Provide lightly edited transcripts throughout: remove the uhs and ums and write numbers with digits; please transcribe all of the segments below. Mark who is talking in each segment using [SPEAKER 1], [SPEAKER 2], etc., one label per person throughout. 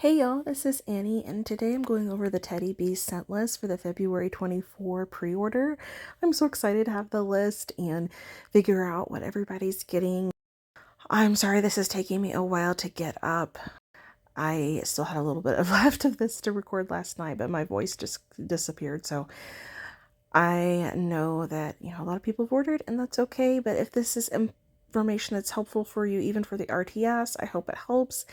[SPEAKER 1] Hey y'all, this is Annie, and today I'm going over the Teddy Bee scent list for the February 24 pre-order. I'm so excited to have the list and figure out what everybody's getting. I'm sorry this is taking me a while to get up. I still had a little bit of left of this to record last night, but my voice just disappeared, so I know that, a lot of people have ordered, and that's okay, but if this is information that's helpful for you, even for the RTS, I hope it helps.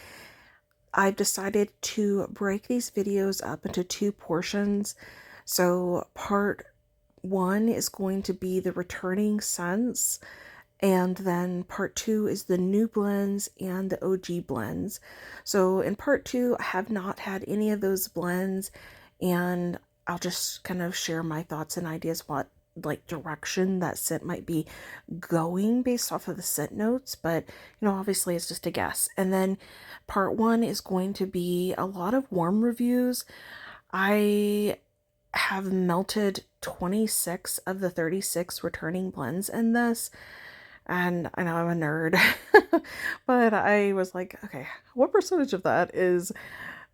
[SPEAKER 1] I've decided to break these videos up into two portions. So part one is going to be the returning scents, and then part two is the new blends and the OG blends. So in part two, I have not had any of those blends, and I'll just kind of share my thoughts and ideas what direction that scent might be going based off of the scent notes, but obviously it's just a guess. And then part one is going to be a lot of warm reviews. I have melted 26 of the 36 returning blends in this, and I know I'm a nerd, but I was like, okay, what percentage of that is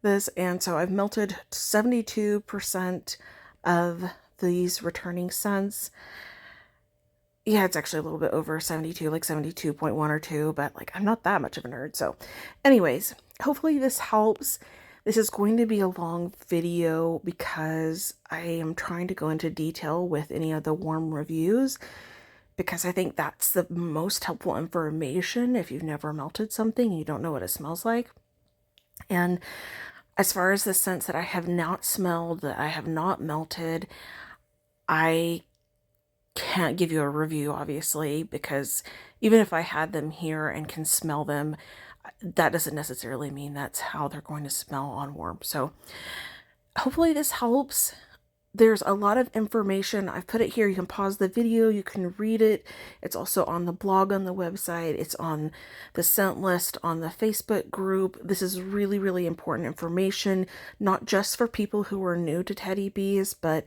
[SPEAKER 1] this? And so I've melted 72% of these returning scents. Yeah, it's actually a little bit over 72, like 72.1 or 2, but I'm not that much of a nerd. So anyways, hopefully this helps. This is going to be a long video because I am trying to go into detail with any of the warm reviews, because I think that's the most helpful information if you've never melted something and you don't know what it smells like. And as far as the scents that I have not smelled, that I have not melted, I can't give you a review, obviously, because even if I had them here and can smell them, that doesn't necessarily mean that's how they're going to smell on warm. So hopefully this helps. There's a lot of information. I've put it here. You can pause the video. You can read it. It's also on the blog on the website. It's on the scent list on the Facebook group. This is really, really important information, not just for people who are new to Teddy Bees, but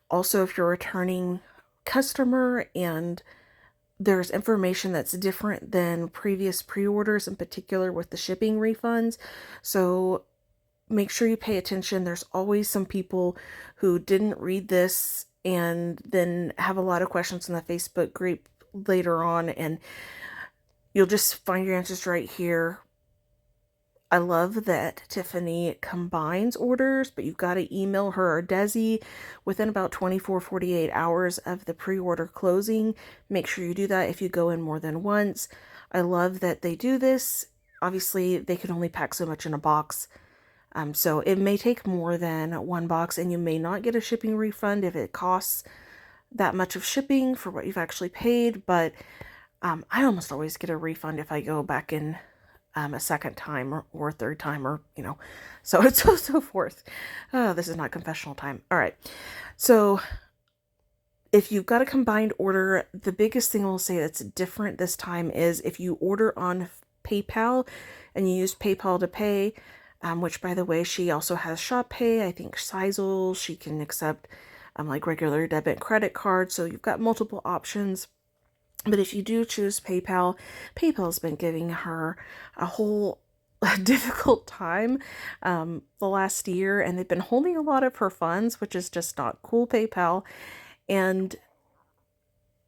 [SPEAKER 1] also if you're a returning customer and there's information that's different than previous pre-orders, in particular with the shipping refunds. So make sure you pay attention. There's always some people who didn't read this and then have a lot of questions in the Facebook group later on, and you'll just find your answers right here. I love that Tiffany combines orders, but you've got to email her or Desi within about 48 hours of the pre-order closing. Make sure you do that if you go in more than once. I love that they do this. Obviously, they can only pack so much in a box. So it may take more than one box, and you may not get a shipping refund if it costs that much of shipping for what you've actually paid. But I almost always get a refund if I go back in a second time or a third time, or so it's so forth. This is not confessional time. All right, so if you've got a combined order, the biggest thing I'll say that's different this time is if you order on PayPal and you use PayPal to pay, which by the way, she also has Shop Pay. I think Seisel, she can accept like regular debit and credit cards, so you've got multiple options. But if you do choose PayPal, PayPal's been giving her a whole difficult time the last year, and they've been holding a lot of her funds, which is just not cool, PayPal. And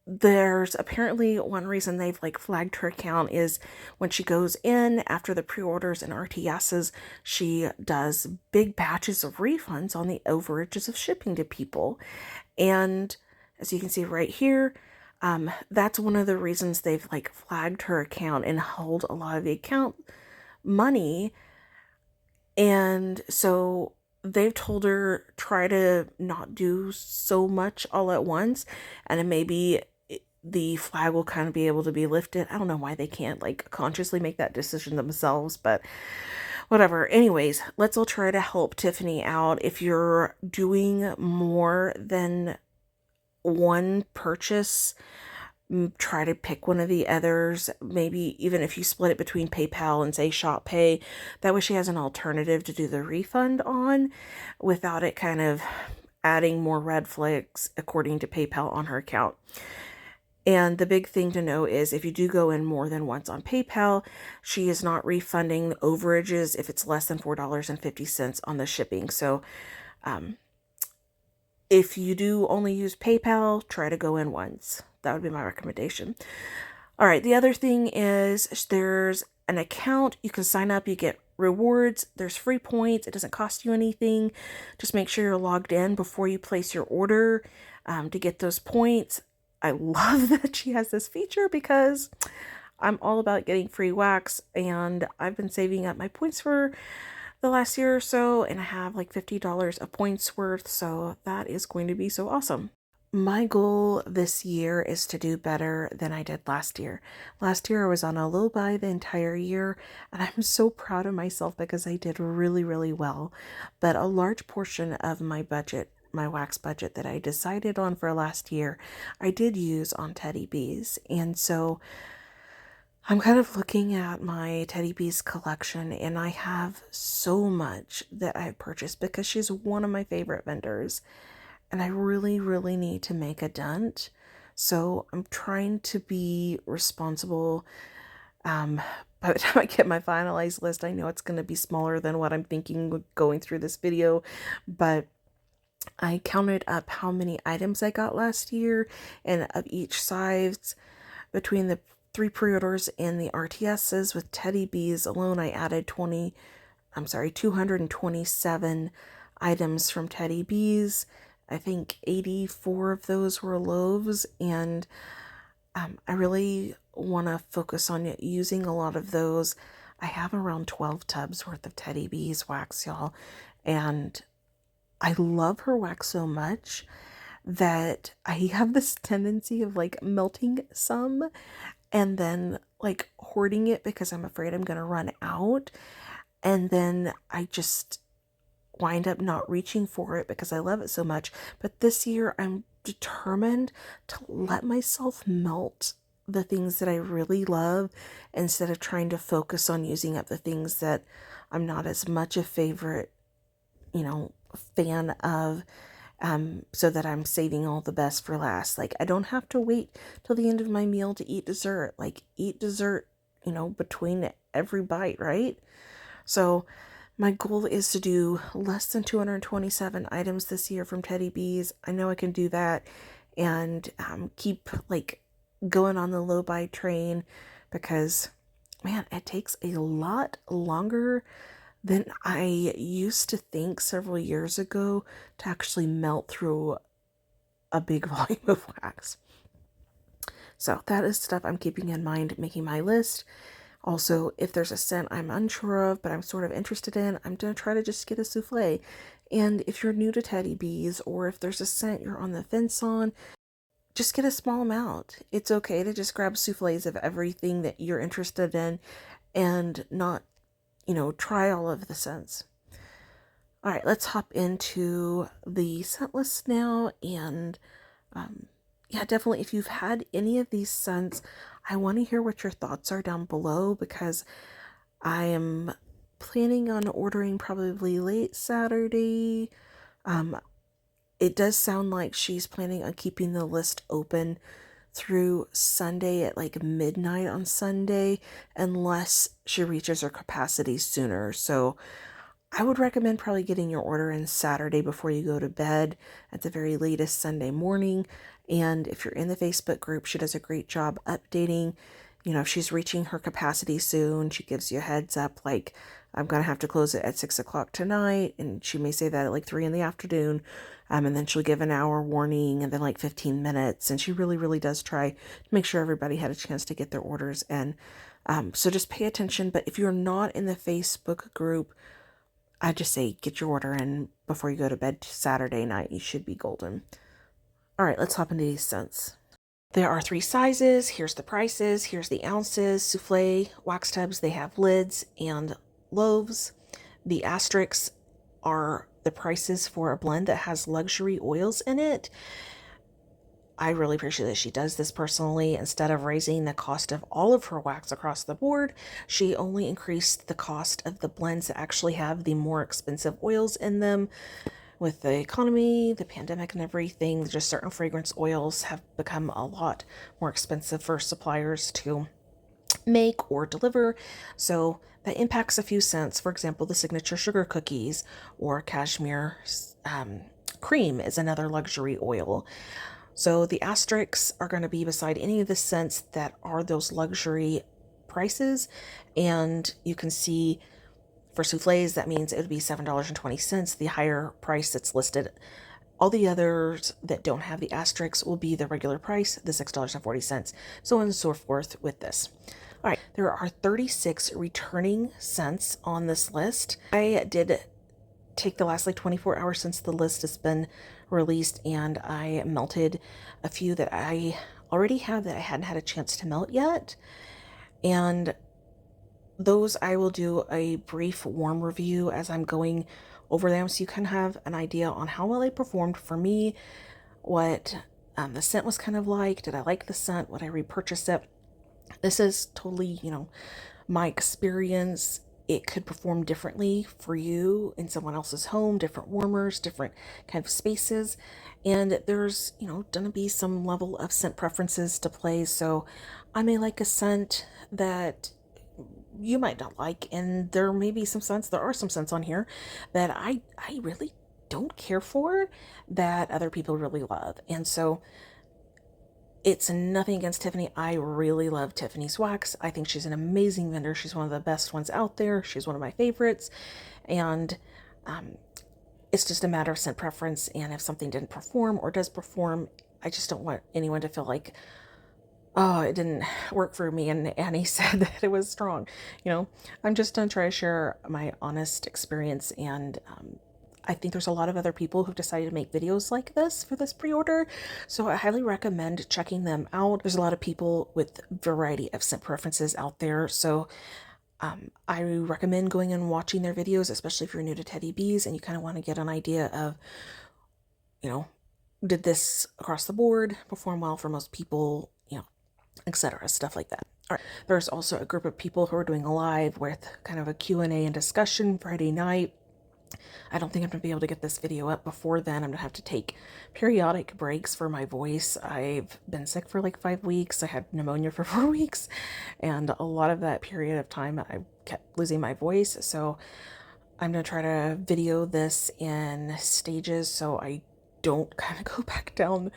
[SPEAKER 1] there's apparently one reason they've flagged her account is when she goes in after the pre-orders and RTSs, she does big batches of refunds on the overages of shipping to people. And as you can see right here, that's one of the reasons they've flagged her account and held a lot of the account money. And so they've told her try to not do so much all at once, and then maybe the flag will kind of be able to be lifted. I don't know why they can't consciously make that decision themselves, but whatever. Anyways, let's all try to help Tiffany out. If you're doing more than one purchase, try to pick one of the others. Maybe even if you split it between PayPal and say Shop Pay, that way she has an alternative to do the refund on without it kind of adding more red flags according to PayPal on her account. And the big thing to know is if you do go in more than once on PayPal, she is not refunding overages if it's less than $4.50 on the shipping. So if you do only use PayPal, try to go in once. That would be my recommendation. All right, the other thing is there's an account. You can sign up, you get rewards, there's free points, it doesn't cost you anything. Just make sure you're logged in before you place your order to get those points. I love that she has this feature because I'm all about getting free wax, and I've been saving up my points for the last year or so, and I have like $50 of points worth, so that is going to be so awesome. My goal this year is to do better than I did last year. Last year I was on a low buy the entire year, and I'm so proud of myself because I did really, really well. But a large portion of my budget, my wax budget that I decided on for last year, I did use on Teddy Bees. And so I'm kind of looking at my Teddy Bees collection, and I have so much that I've purchased because she's one of my favorite vendors. And I really, really need to make a dent. So I'm trying to be responsible. By the time I get my finalized list, I know it's going to be smaller than what I'm thinking going through this video. But I counted up how many items I got last year, and of each size between the 3 pre-orders and the RTSs with Teddy Bees alone, I added 227 items from Teddy Bees. I think 84 of those were loaves, and I really want to focus on using a lot of those. I have around 12 tubs worth of Teddy Bees wax, y'all, and I love her wax so much that I have this tendency of like melting some and then like hoarding it because I'm afraid I'm going to run out, and then I just wind up not reaching for it because I love it so much. But this year I'm determined to let myself melt the things that I really love instead of trying to focus on using up the things that I'm not as much a favorite, fan of, so that I'm saving all the best for last. Like, I don't have to wait till the end of my meal to eat dessert. Like, eat dessert, between every bite, right? So my goal is to do less than 227 items this year from Teddy Bees. I know I can do that, and keep like going on the low buy train because, man, it takes a lot longer than I used to think several years ago to actually melt through a big volume of wax. So that is stuff I'm keeping in mind making my list. Also, if there's a scent I'm unsure of, but I'm sort of interested in, I'm going to try to just get a souffle. And if you're new to Teddy Bees, or if there's a scent you're on the fence on, just get a small amount. It's okay to just grab souffles of everything that you're interested in and not, try all of the scents. All right, let's hop into the scent list now. And yeah, definitely, if you've had any of these scents, I want to hear what your thoughts are down below because I am planning on ordering probably late Saturday. It does sound like she's planning on keeping the list open through Sunday at like midnight on Sunday, unless she reaches her capacity sooner. So I would recommend probably getting your order in Saturday before you go to bed at the very latest Sunday morning. And if you're in the Facebook group, she does a great job updating. If she's reaching her capacity soon, she gives you a heads up like, I'm going to have to close it at 6 o'clock tonight. And she may say that at like 3 in the afternoon. And then she'll give an hour warning and then like 15 minutes. And she really, really does try to make sure everybody had a chance to get their orders in. So just pay attention. But if you're not in the Facebook group, I just say get your order in before you go to bed Saturday night. You should be golden. All right, let's hop into these scents. There are 3 sizes. Here's the prices. Here's the ounces. Souffle wax tubs, they have lids and loaves. The asterisks are the prices for a blend that has luxury oils in it. I really appreciate that she does this personally. Instead of raising the cost of all of her wax across the board, she only increased the cost of the blends that actually have the more expensive oils in them, with the economy, the pandemic, and everything, just certain fragrance oils have become a lot more expensive for suppliers to make or deliver. So that impacts a few cents. For example, the signature sugar cookies or cashmere cream is another luxury oil. So the asterisks are going to be beside any of the scents that are those luxury prices. And you can see for souffles, that means it would be $7.20, the higher price that's listed. All the others that don't have the asterisks will be the regular price, the $6.40, so on and so forth with this. All right, there are 36 returning scents on this list. I did take the last 24 hours since the list has been released, and I melted a few that I already had that I hadn't had a chance to melt yet. And those I will do a brief warm review as I'm going over them, so you can have an idea on how well they performed for me, what the scent was kind of like. Did I like the scent? Would I repurchase it? This is totally, my experience. It could perform differently for you in someone else's home, different warmers, different kind of spaces. And there's, going to be some level of scent preferences to play. So I may like a scent that you might not like, and there are some scents on here that I really don't care for that other people really love. And so it's nothing against Tiffany. I really love Tiffany's wax. I think she's an amazing vendor. She's one of the best ones out there. She's one of my favorites. And it's just a matter of scent preference. And if something didn't perform or does perform, I just don't want anyone to feel like, oh, it didn't work for me. And Annie said that it was strong. I'm just going to try to share my honest experience. And I think there's a lot of other people who've decided to make videos like this for this pre-order. So I highly recommend checking them out. There's a lot of people with variety of scent preferences out there. So I recommend going and watching their videos, especially if you're new to Teddy Bees and you kind of want to get an idea of, did this across the board perform well for most people, etc., stuff like that. All right. There's also a group of people who are doing a live with kind of a Q&A and discussion Friday night. I don't think I'm going to be able to get this video up before then. I'm going to have to take periodic breaks for my voice. I've been sick for 5 weeks. I had pneumonia for 4 weeks. And a lot of that period of time, I kept losing my voice. So I'm going to try to video this in stages so I don't kind of go back down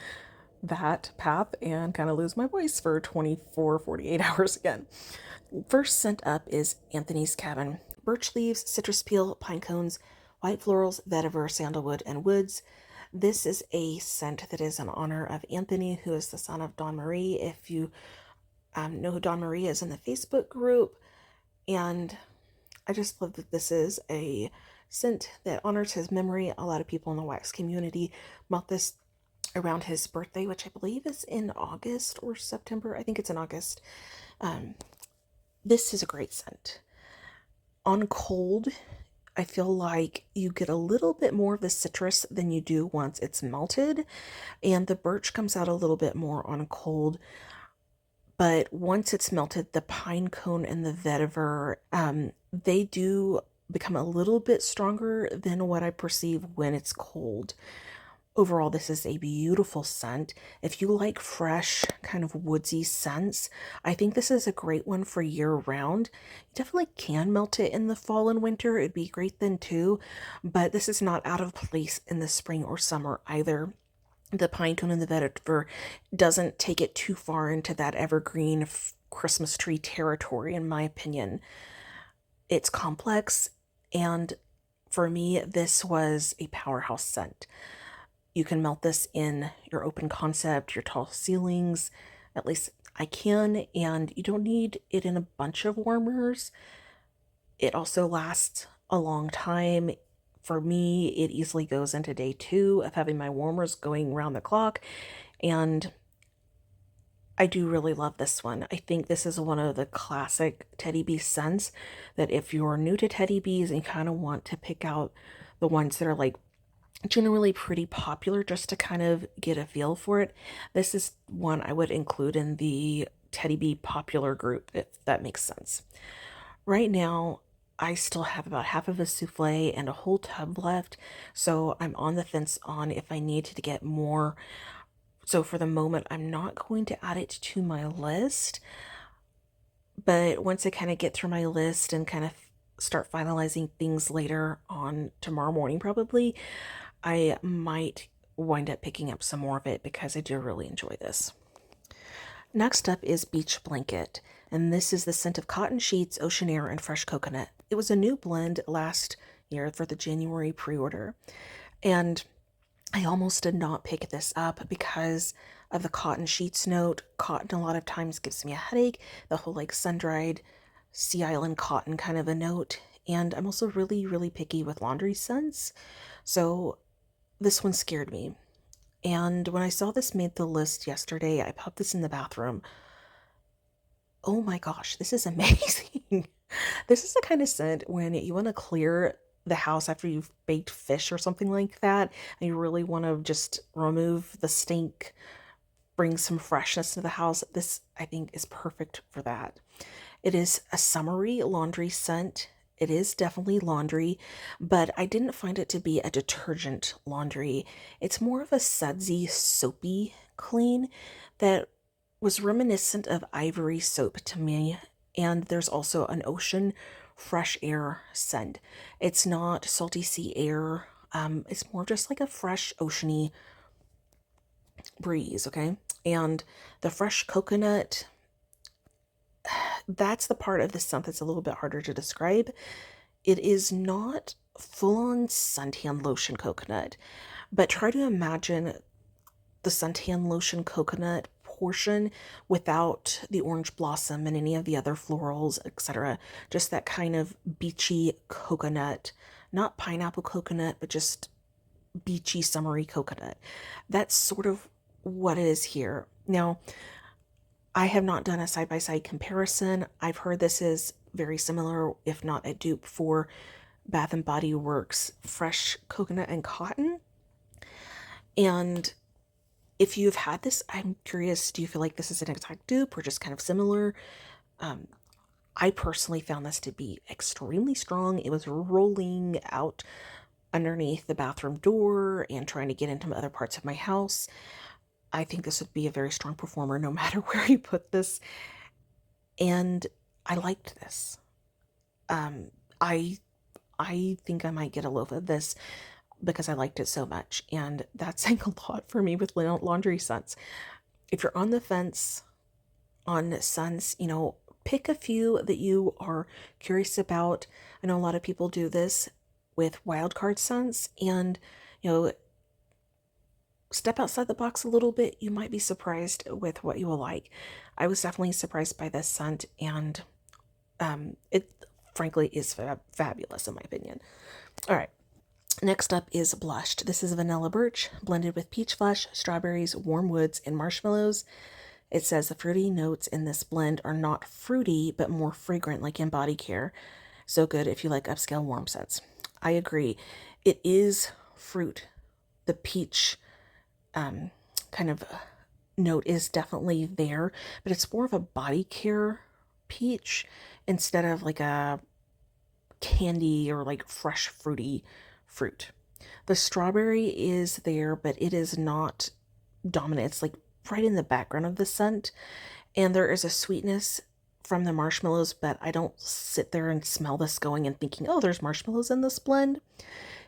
[SPEAKER 1] that path and kind of lose my voice for 48 hours again. First scent up is Anthony's Cabin. Birch leaves, citrus peel, pine cones, white florals, vetiver, sandalwood, and woods. This is a scent that is in honor of Anthony, who is the son of Dawn Marie. If you know who Dawn Marie is in the Facebook group. And I just love that this is a scent that honors his memory. A lot of people in the wax community melt this around his birthday, which I believe is in August or September. I think it's in August. This is a great scent. On cold, I feel like you get a little bit more of the citrus than you do once it's melted, and the birch comes out a little bit more on cold. But once it's melted, the pine cone and the vetiver, they do become a little bit stronger than what I perceive when it's cold. Overall, this is a beautiful scent. If you like fresh, kind of woodsy scents, I think this is a great one for year-round. You definitely can melt it in the fall and winter. It'd be great then too, but this is not out of place in the spring or summer either. The pine cone and the vetiver doesn't take it too far into that evergreen Christmas tree territory, in my opinion. It's complex, and for me, this was a powerhouse scent. You can melt this in your open concept, your tall ceilings, at least I can, and you don't need it in a bunch of warmers. It also lasts a long time. For me, it easily goes into day 2 of having my warmers going round the clock, and I do really love this one. I think this is one of the classic Teddy Bee scents that if you're new to Teddy Bees and kind of want to pick out the ones that are generally pretty popular just to kind of get a feel for it, this is one I would include in the Teddy Bee popular group, if that makes sense. Right now, I still have about half of a souffle and a whole tub left, so I'm on the fence on if I need to get more. So for the moment, I'm not going to add it to my list, but once I kind of get through my list and kind of start finalizing things later on tomorrow morning, probably, I might wind up picking up some more of it because I do really enjoy this. Next up is Beach Blanket, and this is the scent of cotton sheets, ocean air, and fresh coconut. It was a new blend last year for the January pre-order, and I almost did not pick this up because of the cotton sheets note. Cotton a lot of times gives me a headache, the whole like sun-dried Sea Island cotton kind of a note, and I'm also really, really picky with laundry scents, so this one scared me. And when I saw this made the list yesterday, I popped this in the bathroom. Oh my gosh, this is amazing. This is the kind of scent when you want to clear the house after you've baked fish or something like that, and you really want to just remove the stink, bring some freshness to the house. This, I think, is perfect for that. It is a summery laundry scent. It is definitely laundry, but I didn't find it to be a detergent laundry. It's more of a sudsy, soapy clean that was reminiscent of ivory soap to me. And there's also an ocean fresh air scent. It's not salty sea air. It's more just like a fresh oceany breeze, okay? And the fresh coconut, that's the part of the scent that's a little bit harder to describe. It is not full-on suntan lotion coconut, but try to imagine the suntan lotion coconut portion without the orange blossom and any of the other florals, etc. Just that kind of beachy coconut, not pineapple coconut, but just beachy summery coconut. That's sort of what it is here. Now, I have not done a side-by-side comparison. I've heard this is very similar, if not a dupe for Bath and Body Works Fresh Coconut and Cotton. And if you've had this, I'm curious, do you feel like this is an exact dupe or just kind of similar? I personally found this to be extremely strong. It was rolling out underneath the bathroom door and trying to get into other parts of my house. I think this would be a very strong performer no matter where you put this. And I liked this. I think I might get a loaf of this because I liked it so much. And that's saying a lot for me with laundry scents. If you're on the fence on scents, pick a few that you are curious about. I know a lot of people do this with wildcard scents, and step outside the box a little bit. You might be surprised with what you will like. I was definitely surprised by this scent, and it frankly is fabulous in my opinion. All right. Next up is Blushed. This is vanilla birch blended with peach flesh, strawberries, warm woods, and marshmallows. It says the fruity notes in this blend are not fruity, but more fragrant, like in body care. So good if you like upscale warm scents. I agree. It is fruit. The peach kind of note is definitely there, but it's more of a body care peach instead of like a candy or like fresh fruity fruit. The strawberry is there, but it is not dominant. It's like right in the background of the scent, and there is a sweetness from the marshmallows, but I don't sit there and smell this going and thinking, oh, there's marshmallows in this blend.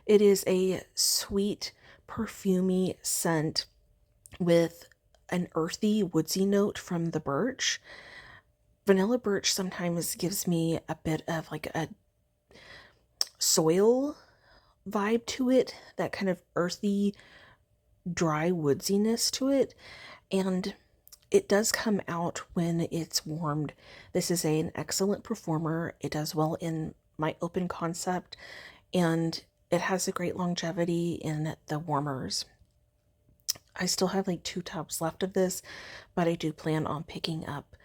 [SPEAKER 1] It is a sweet, perfumey scent with an earthy, woodsy note from the birch. Vanilla birch sometimes gives me a bit of like a soil vibe to it, that kind of earthy, dry woodsiness to it, and it does come out when it's warmed. This is an excellent performer. It does well in my open concept, and it has a great longevity in the warmers. I still have like 2 tubs left of this, but I do plan on picking up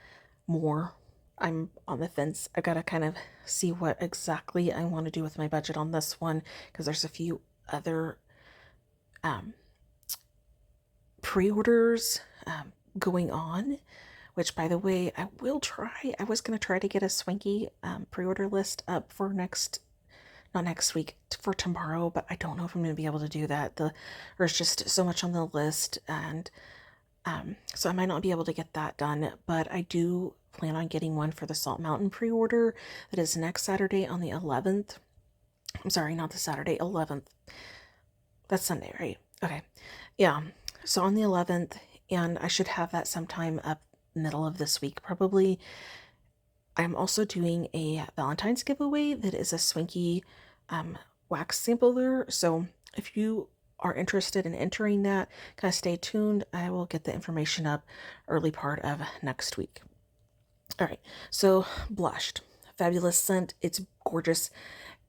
[SPEAKER 1] more. I'm on the fence. I gotta kind of see what exactly I want to do with my budget on this one, because there's a few other pre-orders going on which, by the way, I will try. I was going to try to get a swanky pre-order list up for not next week, for tomorrow, but I don't know if I'm going to be able to do that. There's just so much on the list, and so I might not be able to get that done, but I do plan on getting one for the Salt Mountain pre-order that is next Saturday on the 11th. I'm sorry, not the Saturday, 11th. That's Sunday, right? Okay. Yeah. So on the 11th, and I should have that sometime up middle of this week, probably. I'm also doing a Valentine's giveaway that is a Swanky wax sampler. So if you are interested in entering that, kind of stay tuned. I will get the information up early part of next week. All right. So blushed, fabulous scent. It's gorgeous.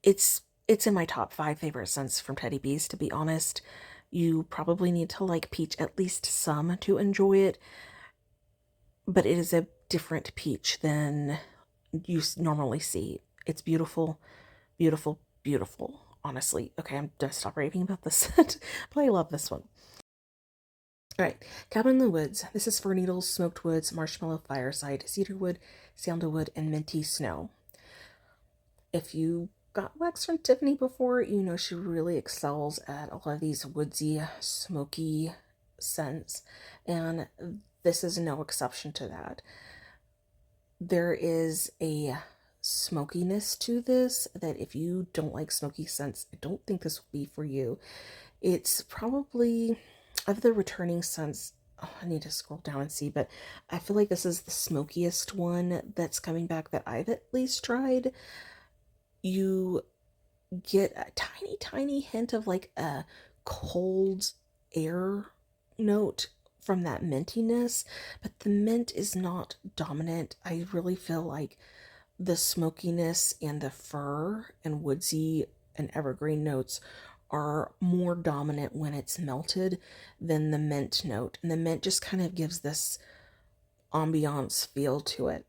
[SPEAKER 1] It's in my top 5 favorite scents from Teddy Bees, to be honest. You probably need to like peach at least some to enjoy it, but it is a different peach than you normally see. It's beautiful, beautiful, beautiful, honestly. Okay, I'm gonna stop raving about this scent, but I love this one. All right, Cabin in the Woods. This is fir needles, smoked woods, marshmallow fireside, cedarwood, sandalwood, and minty snow. If you got wax from Tiffany before, you know she really excels at a lot of these woodsy, smoky scents, and this is no exception to that. There is a smokiness to this that if you don't like smoky scents, I don't think this will be for you. It's probably, of the returning scents, I need to scroll down and see, but I feel like this is the smokiest one that's coming back that I've at least tried. You get a tiny, tiny hint of like a cold air note from that mintiness, but the mint is not dominant. I really feel like the smokiness and the fir and woodsy and evergreen notes are more dominant when it's melted than the mint note. And the mint just kind of gives this ambiance feel to it.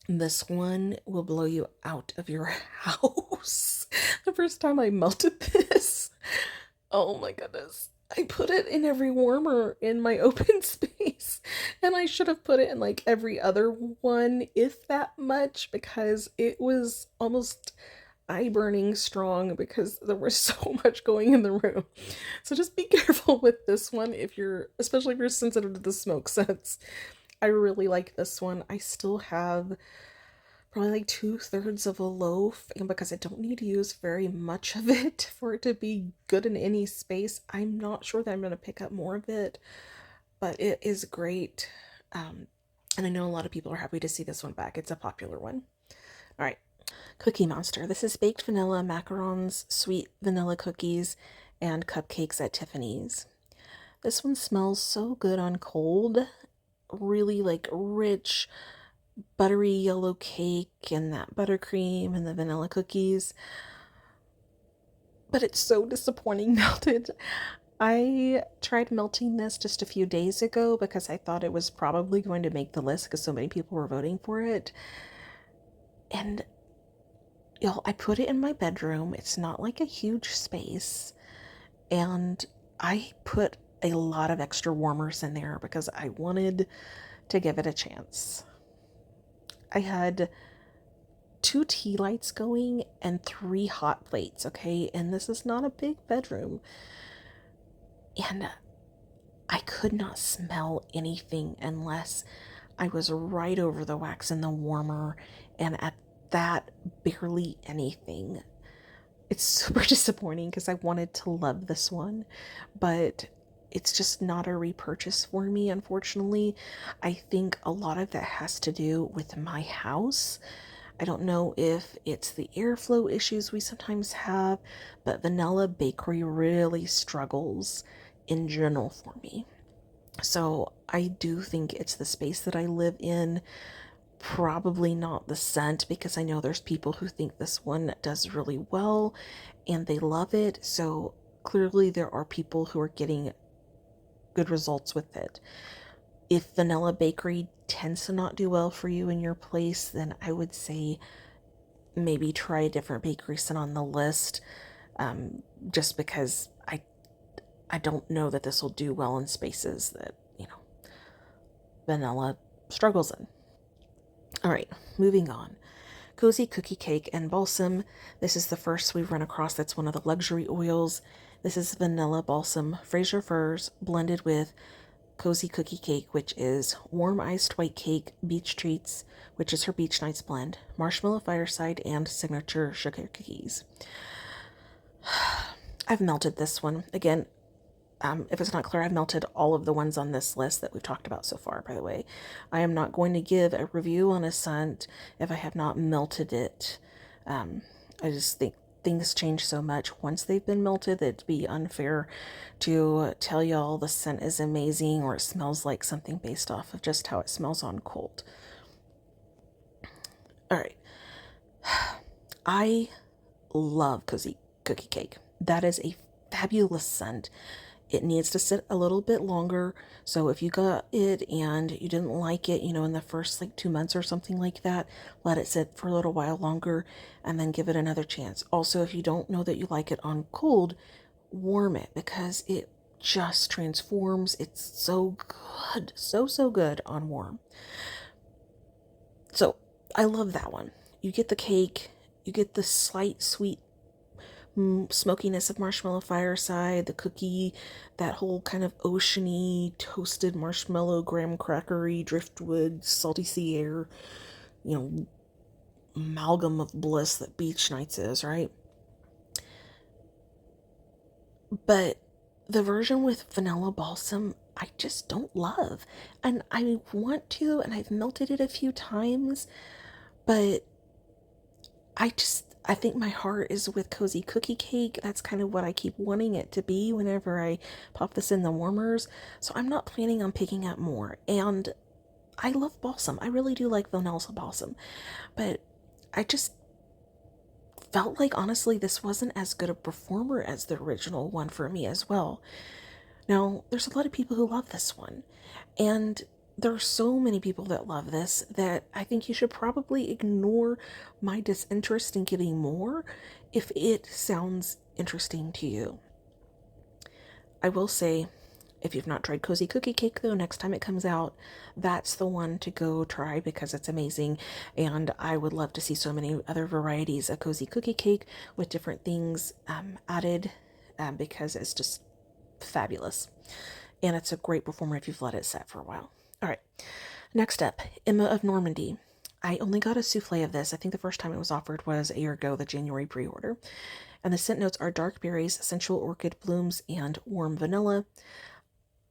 [SPEAKER 1] This one will blow you out of your house. The first time I melted this, oh my goodness. I put it in every warmer in my open space, and I should have put it in like every other one, if that much, because it was almost eye burning strong because there was so much going in the room. So just be careful with this one especially if you're sensitive to the smoke scents. I really like this one. I still have probably like 2/3 of a loaf, and because I don't need to use very much of it for it to be good in any space, I'm not sure that I'm going to pick up more of it, but it is great. And I know a lot of people are happy to see this one back. It's a popular one. All right, Cookie Monster. This is baked vanilla macarons, sweet vanilla cookies, and cupcakes at Tiffany's. This one smells so good on cold. Really like rich, buttery yellow cake and that buttercream and the vanilla cookies. But it's so disappointing melted. I tried melting this just a few days ago because I thought it was probably going to make the list because so many people were voting for it. And y'all, I put it in my bedroom. It's not like a huge space. And I put a lot of extra warmers in there because I wanted to give it a chance. I had 2 tea lights going and 3 hot plates, okay? And this is not a big bedroom. And I could not smell anything unless I was right over the wax in the warmer, and at that, barely anything. It's super disappointing because I wanted to love this one, but it's just not a repurchase for me, unfortunately. I think a lot of that has to do with my house. I don't know if it's the airflow issues we sometimes have, but vanilla bakery really struggles in general for me. So I do think it's the space that I live in, probably not the scent, because I know there's people who think this one does really well and they love it. So clearly there are people who are getting good results with it. If vanilla bakery tends to not do well for you in your place, then I would say maybe try a different bakery scent on the list, just because I don't know that this will do well in spaces that, vanilla struggles in. All right, moving on. Cozy Cookie Cake and Balsam. This is the first we've run across that's one of the luxury oils. This is vanilla balsam, Fraser Firs, blended with Cozy Cookie Cake, which is warm iced white cake, beach treats, which is her beach nights blend, marshmallow fireside, and signature sugar cookies. I've melted this one. Again, if it's not clear, I've melted all of the ones on this list that we've talked about so far, by the way. I am not going to give a review on a scent if I have not melted it. I just think things change so much once they've been melted that it'd be unfair to tell y'all the scent is amazing or it smells like something based off of just how it smells on cold. All right. I love Cozy Cookie Cake. That is a fabulous scent. It needs to sit a little bit longer. So if you got it and you didn't like it, in the first like 2 months or something like that, let it sit for a little while longer and then give it another chance. Also, if you don't know that you like it on cold, warm it because it just transforms. It's so good. So good on warm. So I love that one. You get the cake, you get the slight sweet smokiness of marshmallow fireside, the cookie, that whole kind of oceany, toasted marshmallow, graham crackery, driftwood, salty sea air, amalgam of bliss that beach nights is, right? But the version with vanilla balsam, I just don't love. And I want to, and I've melted it a few times, but I think my heart is with Cozy Cookie Cake. That's kind of what I keep wanting it to be whenever I pop this in the warmers. So I'm not planning on picking up more. And I love balsam. I really do like vanilla balsam. But I just felt like, honestly, this wasn't as good a performer as the original one for me as well. Now, there's a lot of people who love this one. And there are so many people that love this that I think you should probably ignore my disinterest in getting more if it sounds interesting to you. I will say, if you've not tried Cozy Cookie Cake, though, next time it comes out, that's the one to go try because it's amazing. And I would love to see so many other varieties of Cozy Cookie Cake with different things added because it's just fabulous. And it's a great performer if you've let it set for a while. All right, next up, Emma of Normandy. I only got a souffle of this. I think the first time it was offered was a year ago, the January pre-order. And the scent notes are dark berries, sensual orchid blooms, and warm vanilla.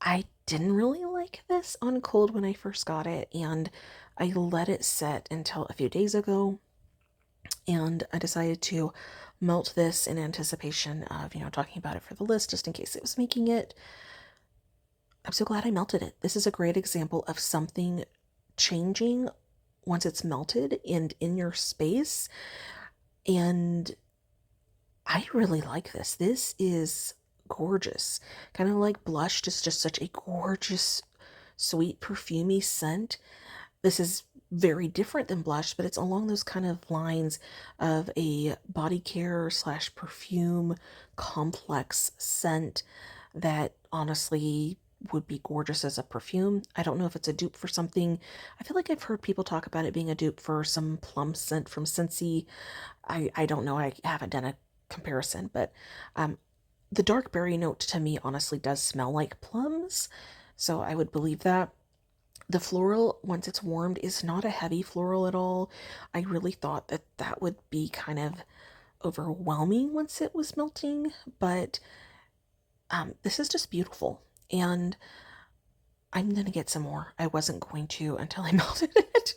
[SPEAKER 1] I didn't really like this on cold when I first got it, and I let it set until a few days ago. And I decided to melt this in anticipation of, talking about it for the list, just in case it was making it. I'm so glad I melted it. This is a great example of something changing once it's melted and in your space. And I really like this. This is gorgeous. Kind of like blush, just such a gorgeous, sweet, perfumey scent. This is very different than blush, but it's along those kind of lines of a body care / perfume complex scent that honestly would be gorgeous as a perfume. I don't know if it's a dupe for something. I feel like I've heard people talk about it being a dupe for some plum scent from Scentsy. I don't know. I haven't done a comparison, but the dark berry note to me honestly does smell like plums, so I would believe that. The floral, once it's warmed, is not a heavy floral at all. I really thought that that would be kind of overwhelming once it was melting, but this is just beautiful. And I'm going to get some more. I wasn't going to until I melted it,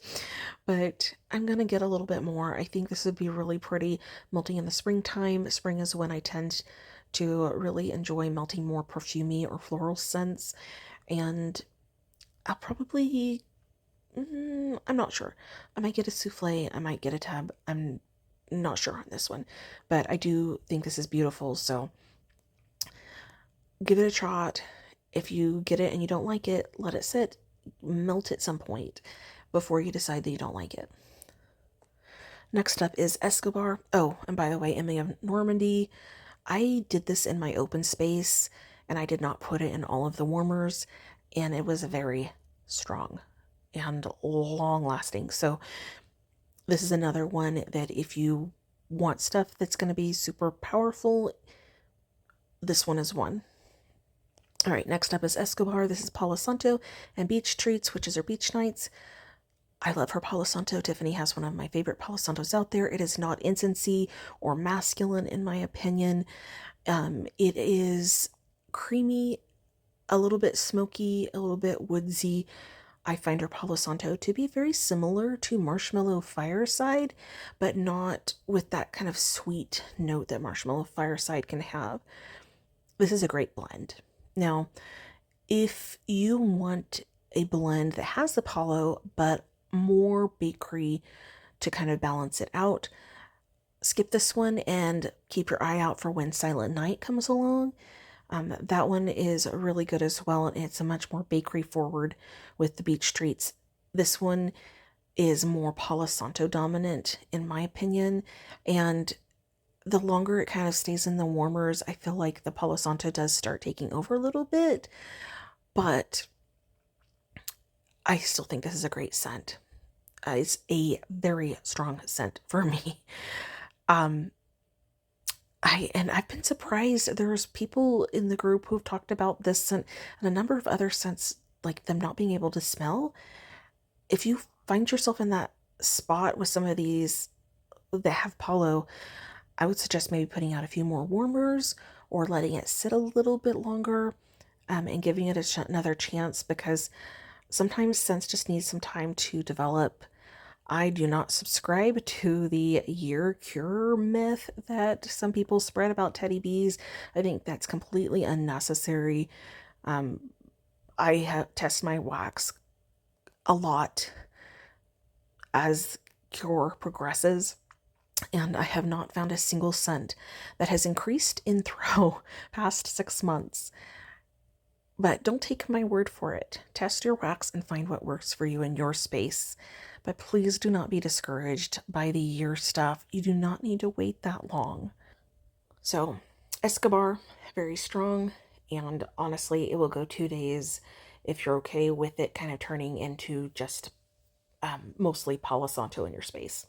[SPEAKER 1] but I'm going to get a little bit more. I think this would be really pretty melting in the springtime. Spring is when I tend to really enjoy melting more perfumey or floral scents. And I'll probably, I'm not sure. I might get a souffle. I might get a tub. I'm not sure on this one, but I do think this is beautiful. So give it a shot. If you get it and you don't like it, let it sit, melt at some point before you decide that you don't like it. Next up is Escobar. Oh, and by the way, Emma of Normandy. I did this in my open space and I did not put it in all of the warmers, and it was very strong. and long lasting. So this is another one that if you want stuff that's going to be super powerful, this one is one. All right, next up is Escobar. This is Palo Santo and Beach Treats, which is her beach nights. I love her Palo Santo. Tiffany has one of my favorite Palo Santos out there. It is not incensey or masculine, in my opinion. It is creamy, a little bit smoky, a little bit woodsy. I find her Palo Santo to be very similar to Marshmallow Fireside, but not with that kind of sweet note that Marshmallow Fireside can have. This is a great blend. Now, if you want a blend that has the Palo, but more bakery to kind of balance it out, skip this one and keep your eye out for when Silent Night comes along. That one is really good as well, and it's a much more bakery forward with the beach treats. This one is more Palo Santo dominant, in my opinion, and the longer it kind of stays in the warmers, I feel like the Palo Santo does start taking over a little bit, but I still think this is a great scent. It's a very strong scent for me. I've been surprised. There's people in the group who've talked about this scent and a number of other scents, like them not being able to smell. If you find yourself in that spot with some of these that have Palo, I would suggest maybe putting out a few more warmers or letting it sit a little bit longer, and giving it another chance, because sometimes scents just need some time to develop. I do not subscribe to the year cure myth that some people spread about teddy bees. I think that's completely unnecessary. I have tested my wax a lot as cure progresses, and I have not found a single scent that has increased in throw past 6 months. But don't take my word for it. Test your wax and find what works for you in your space. But please do not be discouraged by the year stuff. You do not need to wait that long. So, Escobar, very strong. And honestly, it will go 2 days if you're okay with it kind of turning into just mostly Palo Santo in your space.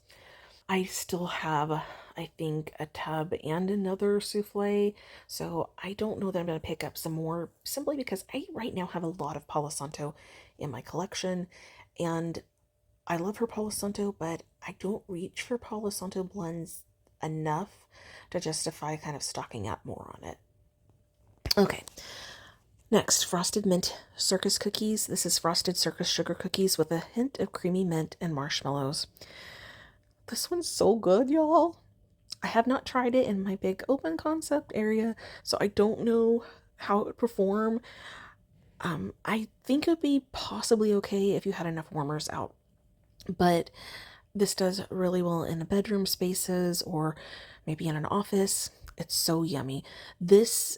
[SPEAKER 1] I still have, I think, a tub and another souffle, so I don't know that I'm going to pick up some more, simply because I right now have a lot of Palo Santo in my collection, and I love her Palo Santo, but I don't reach for Palo Santo blends enough to justify kind of stocking up more on it. Okay. Next, Frosted Mint Circus Cookies. This is Frosted Circus Sugar Cookies with a hint of creamy mint and marshmallows. This one's so good, y'all. I have not tried it in my big open concept area, so I don't know how it would perform. I think it would be possibly okay if you had enough warmers out, but this does really well in bedroom spaces or maybe in an office. It's so yummy. This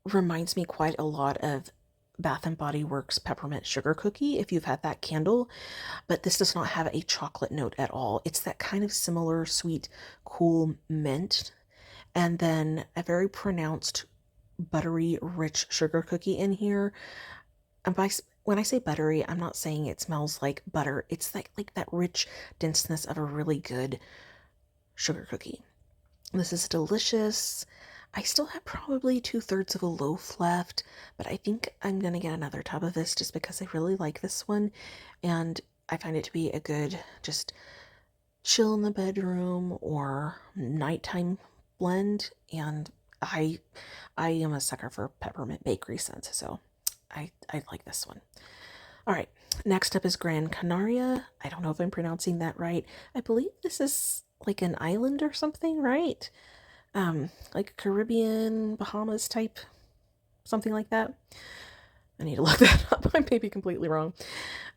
[SPEAKER 1] reminds me quite a lot of Bath and Body Works peppermint sugar cookie, if you've had that candle, but this does not have a chocolate note at all. It's that kind of similar sweet, cool mint, and then a very pronounced buttery, rich sugar cookie in here. And when I say buttery, I'm not saying it smells like butter. It's like that rich denseness of a really good sugar cookie. This is delicious. I still have probably 2/3 of a loaf left, but I think I'm going to get another tub of this just because I really like this one, and I find it to be a good just chill in the bedroom or nighttime blend, and I am a sucker for peppermint bakery scents, so I like this one. All right, next up is Gran Canaria. I don't know if I'm pronouncing that right. I believe this is like an island or something, right? Like Caribbean, Bahamas type, something like that. I need to look that up. I may be completely wrong.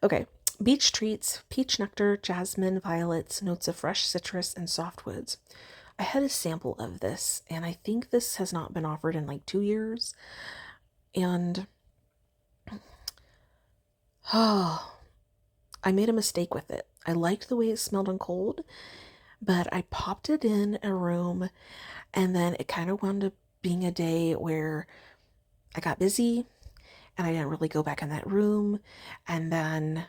[SPEAKER 1] Okay. Beach treats, peach nectar, jasmine, violets, notes of fresh citrus, and softwoods. I had a sample of this, and I think this has not been offered in like 2 years. And oh, I made a mistake with it. I liked the way it smelled on cold, but I popped it in a room, and then it kind of wound up being a day where I got busy and I didn't really go back in that room. And then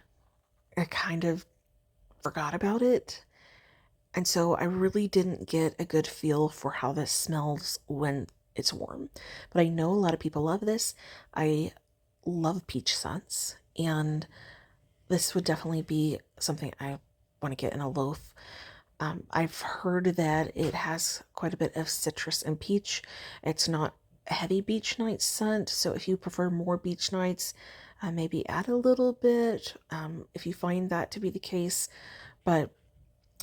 [SPEAKER 1] I kind of forgot about it. And so I really didn't get a good feel for how this smells when it's warm. But I know a lot of people love this. I love peach scents, and this would definitely be something I want to get in a loaf. I've heard that it has quite a bit of citrus and peach. It's not a heavy beach night scent, so if you prefer more beach nights, maybe add a little bit if you find that to be the case. But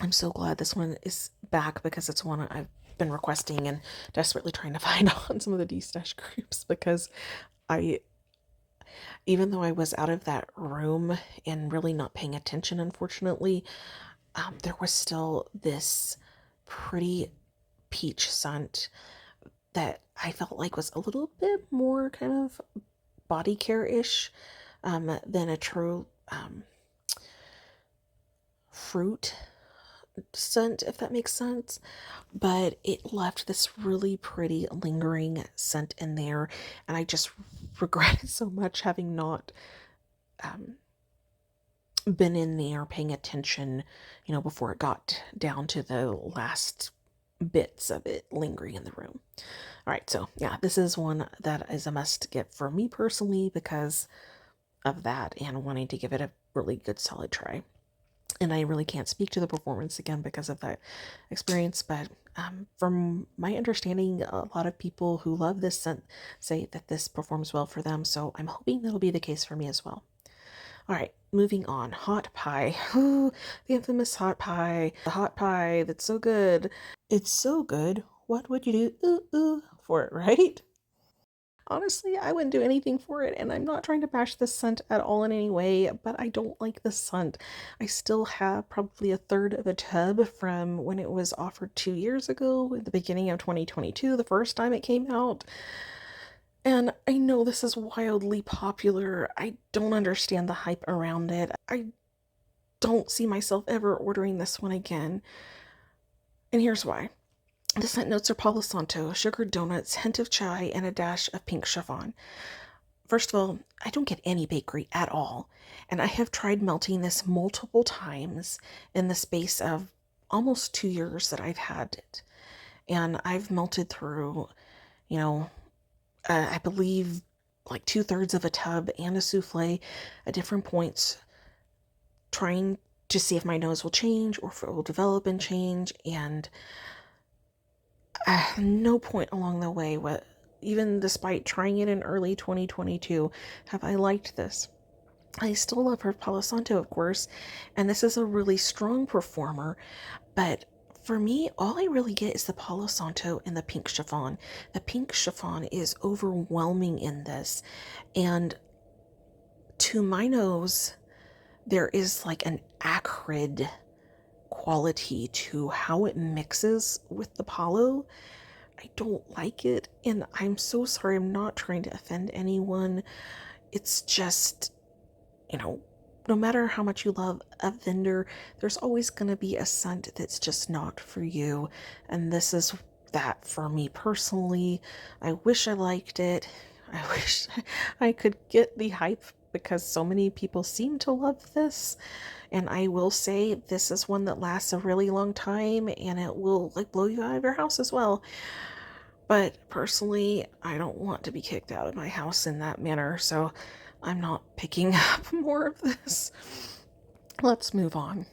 [SPEAKER 1] I'm so glad this one is back because it's one I've been requesting and desperately trying to find on some of the de-stash groups, because I, even though I was out of that room and really not paying attention, unfortunately, there was still this pretty peach scent that I felt like was a little bit more kind of body care-ish than a true fruit scent, if that makes sense. But it left this really pretty lingering scent in there, and I just regretted so much having not been in there paying attention, before it got down to the last bits of it lingering in the room. All right, so yeah, this is one that is a must get for me personally because of that and wanting to give it a really good solid try. And I really can't speak to the performance again because of that experience, but from my understanding, a lot of people who love this scent say that this performs well for them, so I'm hoping that'll be the case for me as well. All right, moving on. Hot pie. Ooh, the infamous hot pie. The hot pie that's so good. It's so good. What would you do for it, right? Honestly, I wouldn't do anything for it, and I'm not trying to bash this scent at all in any way, but I don't like the scent. I still have probably a third of a tub from when it was offered 2 years ago, at the beginning of 2022, the first time it came out. And I know this is wildly popular. I don't understand the hype around it. I don't see myself ever ordering this one again. And here's why. The scent notes are Palo Santo, sugared donuts, hint of chai, and a dash of pink chiffon. First of all, I don't get any bakery at all, and I have tried melting this multiple times in the space of almost 2 years that I've had it. And I've melted through, I believe like 2/3 of a tub and a souffle at different points, trying to see if my nose will change or if it will develop and change, and no point along the way, even despite trying it in early 2022, have I liked this. I still love her Palo Santo, of course, and this is a really strong performer, but for me, all I really get is the Palo Santo and the pink chiffon. The pink chiffon is overwhelming in this, and to my nose, there is like an acrid quality to how it mixes with the Palo. I don't like it, and I'm so sorry. I'm not trying to offend anyone. It's just, no matter how much you love a vendor, there's always going to be a scent that's just not for you. And this is that for me personally. I wish I liked it. I wish I could get the hype because so many people seem to love this. And I will say this is one that lasts a really long time, and it will like blow you out of your house as well. But personally, I don't want to be kicked out of my house in that manner, so I'm not picking up more of this. Let's move on.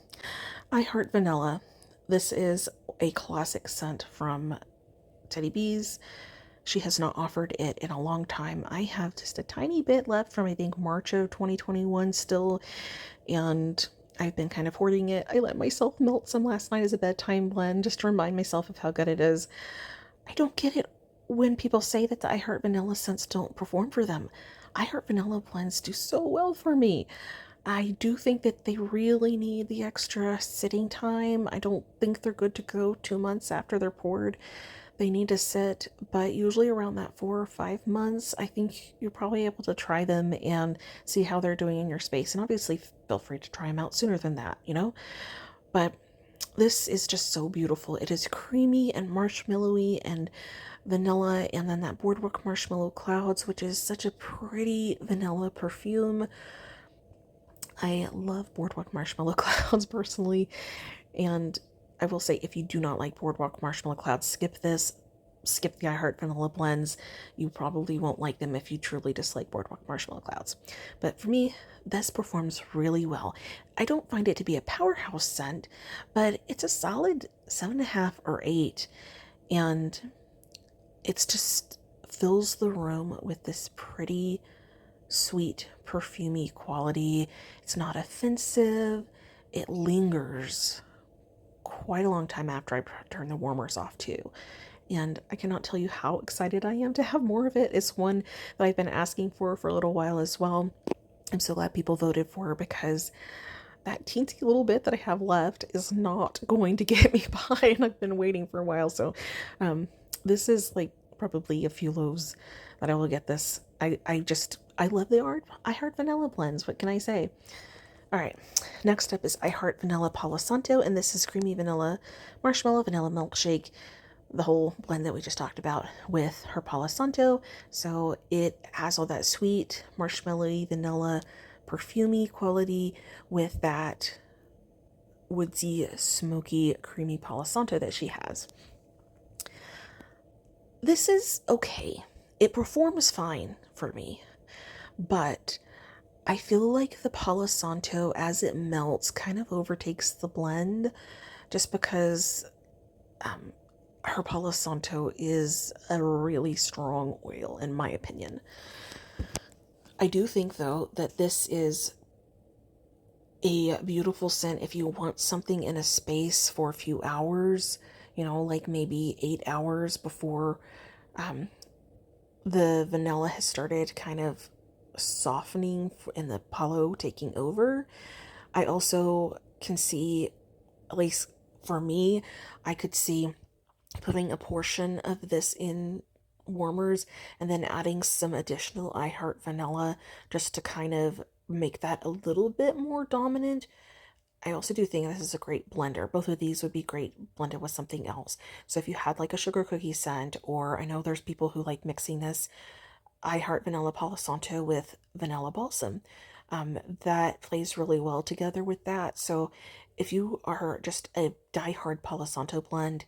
[SPEAKER 1] I Heart Vanilla. This is a classic scent from Teddy Bees. She has not offered it in a long time. I have just a tiny bit left from, I think, March of 2021 still, and I've been kind of hoarding it. I let myself melt some last night as a bedtime blend just to remind myself of how good it is. I don't get it when people say that the I Heart Vanilla scents don't perform for them. I Heart Vanilla blends do so well for me. I do think that they really need the extra sitting time. I don't think they're good to go 2 months after they're poured. They need to sit, but usually around that 4 or 5 months, I think you're probably able to try them and see how they're doing in your space. And obviously, feel free to try them out sooner than that, But this is just so beautiful. It is creamy and marshmallowy and vanilla, and then that boardwalk marshmallow clouds, which is such a pretty vanilla perfume. I love Boardwalk Marshmallow Clouds personally, and I will say if you do not like Boardwalk Marshmallow Clouds, skip this. Skip the I Heart Vanilla blends. You probably won't like them if you truly dislike Boardwalk Marshmallow Clouds. But for me, this performs really well. I don't find it to be a powerhouse scent, but it's a solid 7.5 or 8. And it's just fills the room with this pretty, sweet, perfumey quality. It's not offensive. It lingers quite a long time after I turn the warmers off too. And I cannot tell you how excited I am to have more of it. It's one that I've been asking for a little while as well. I'm so glad people voted for her because that teensy little bit that I have left is not going to get me by, and I've been waiting for a while. So this is like probably a few loaves that I will get this. I love the art. I Heart Vanilla blends. What can I say? All right, next up is I Heart Vanilla Palo Santo, and this is creamy vanilla, marshmallow vanilla milkshake, the whole blend that we just talked about with her Palo Santo. So it has all that sweet, marshmallowy, vanilla, perfumey quality with that woodsy, smoky, creamy Palo Santo that she has. This is okay. It performs fine for me, but I feel like the Palo Santo, as it melts, kind of overtakes the blend just because her Palo Santo is a really strong oil, in my opinion. I do think, though, that this is a beautiful scent if you want something in a space for a few hours, like maybe 8 hours before the vanilla has started kind of softening and the Palo taking over. I also can see, at least for me, I could see putting a portion of this in warmers and then adding some additional I Heart Vanilla just to kind of make that a little bit more dominant. I also do think this is a great blender. Both of these would be great blended with something else. So if you had like a sugar cookie scent, or I know there's people who like mixing this I Heart Vanilla Palo Santo with vanilla balsam. That plays really well together with that. So if you are just a die-hard Palo Santo blend,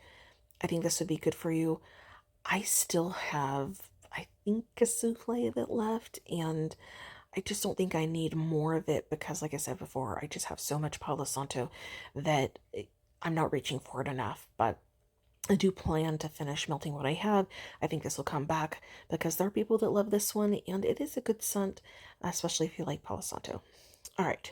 [SPEAKER 1] I think this would be good for you. I still have, I think, a souffle of it left, and I just don't think I need more of it because, like I said before, I just have so much Palo Santo that I'm not reaching for it enough. But I do plan to finish melting what I have. I think this will come back because there are people that love this one, and it is a good scent, especially if you like Palo Santo. All right,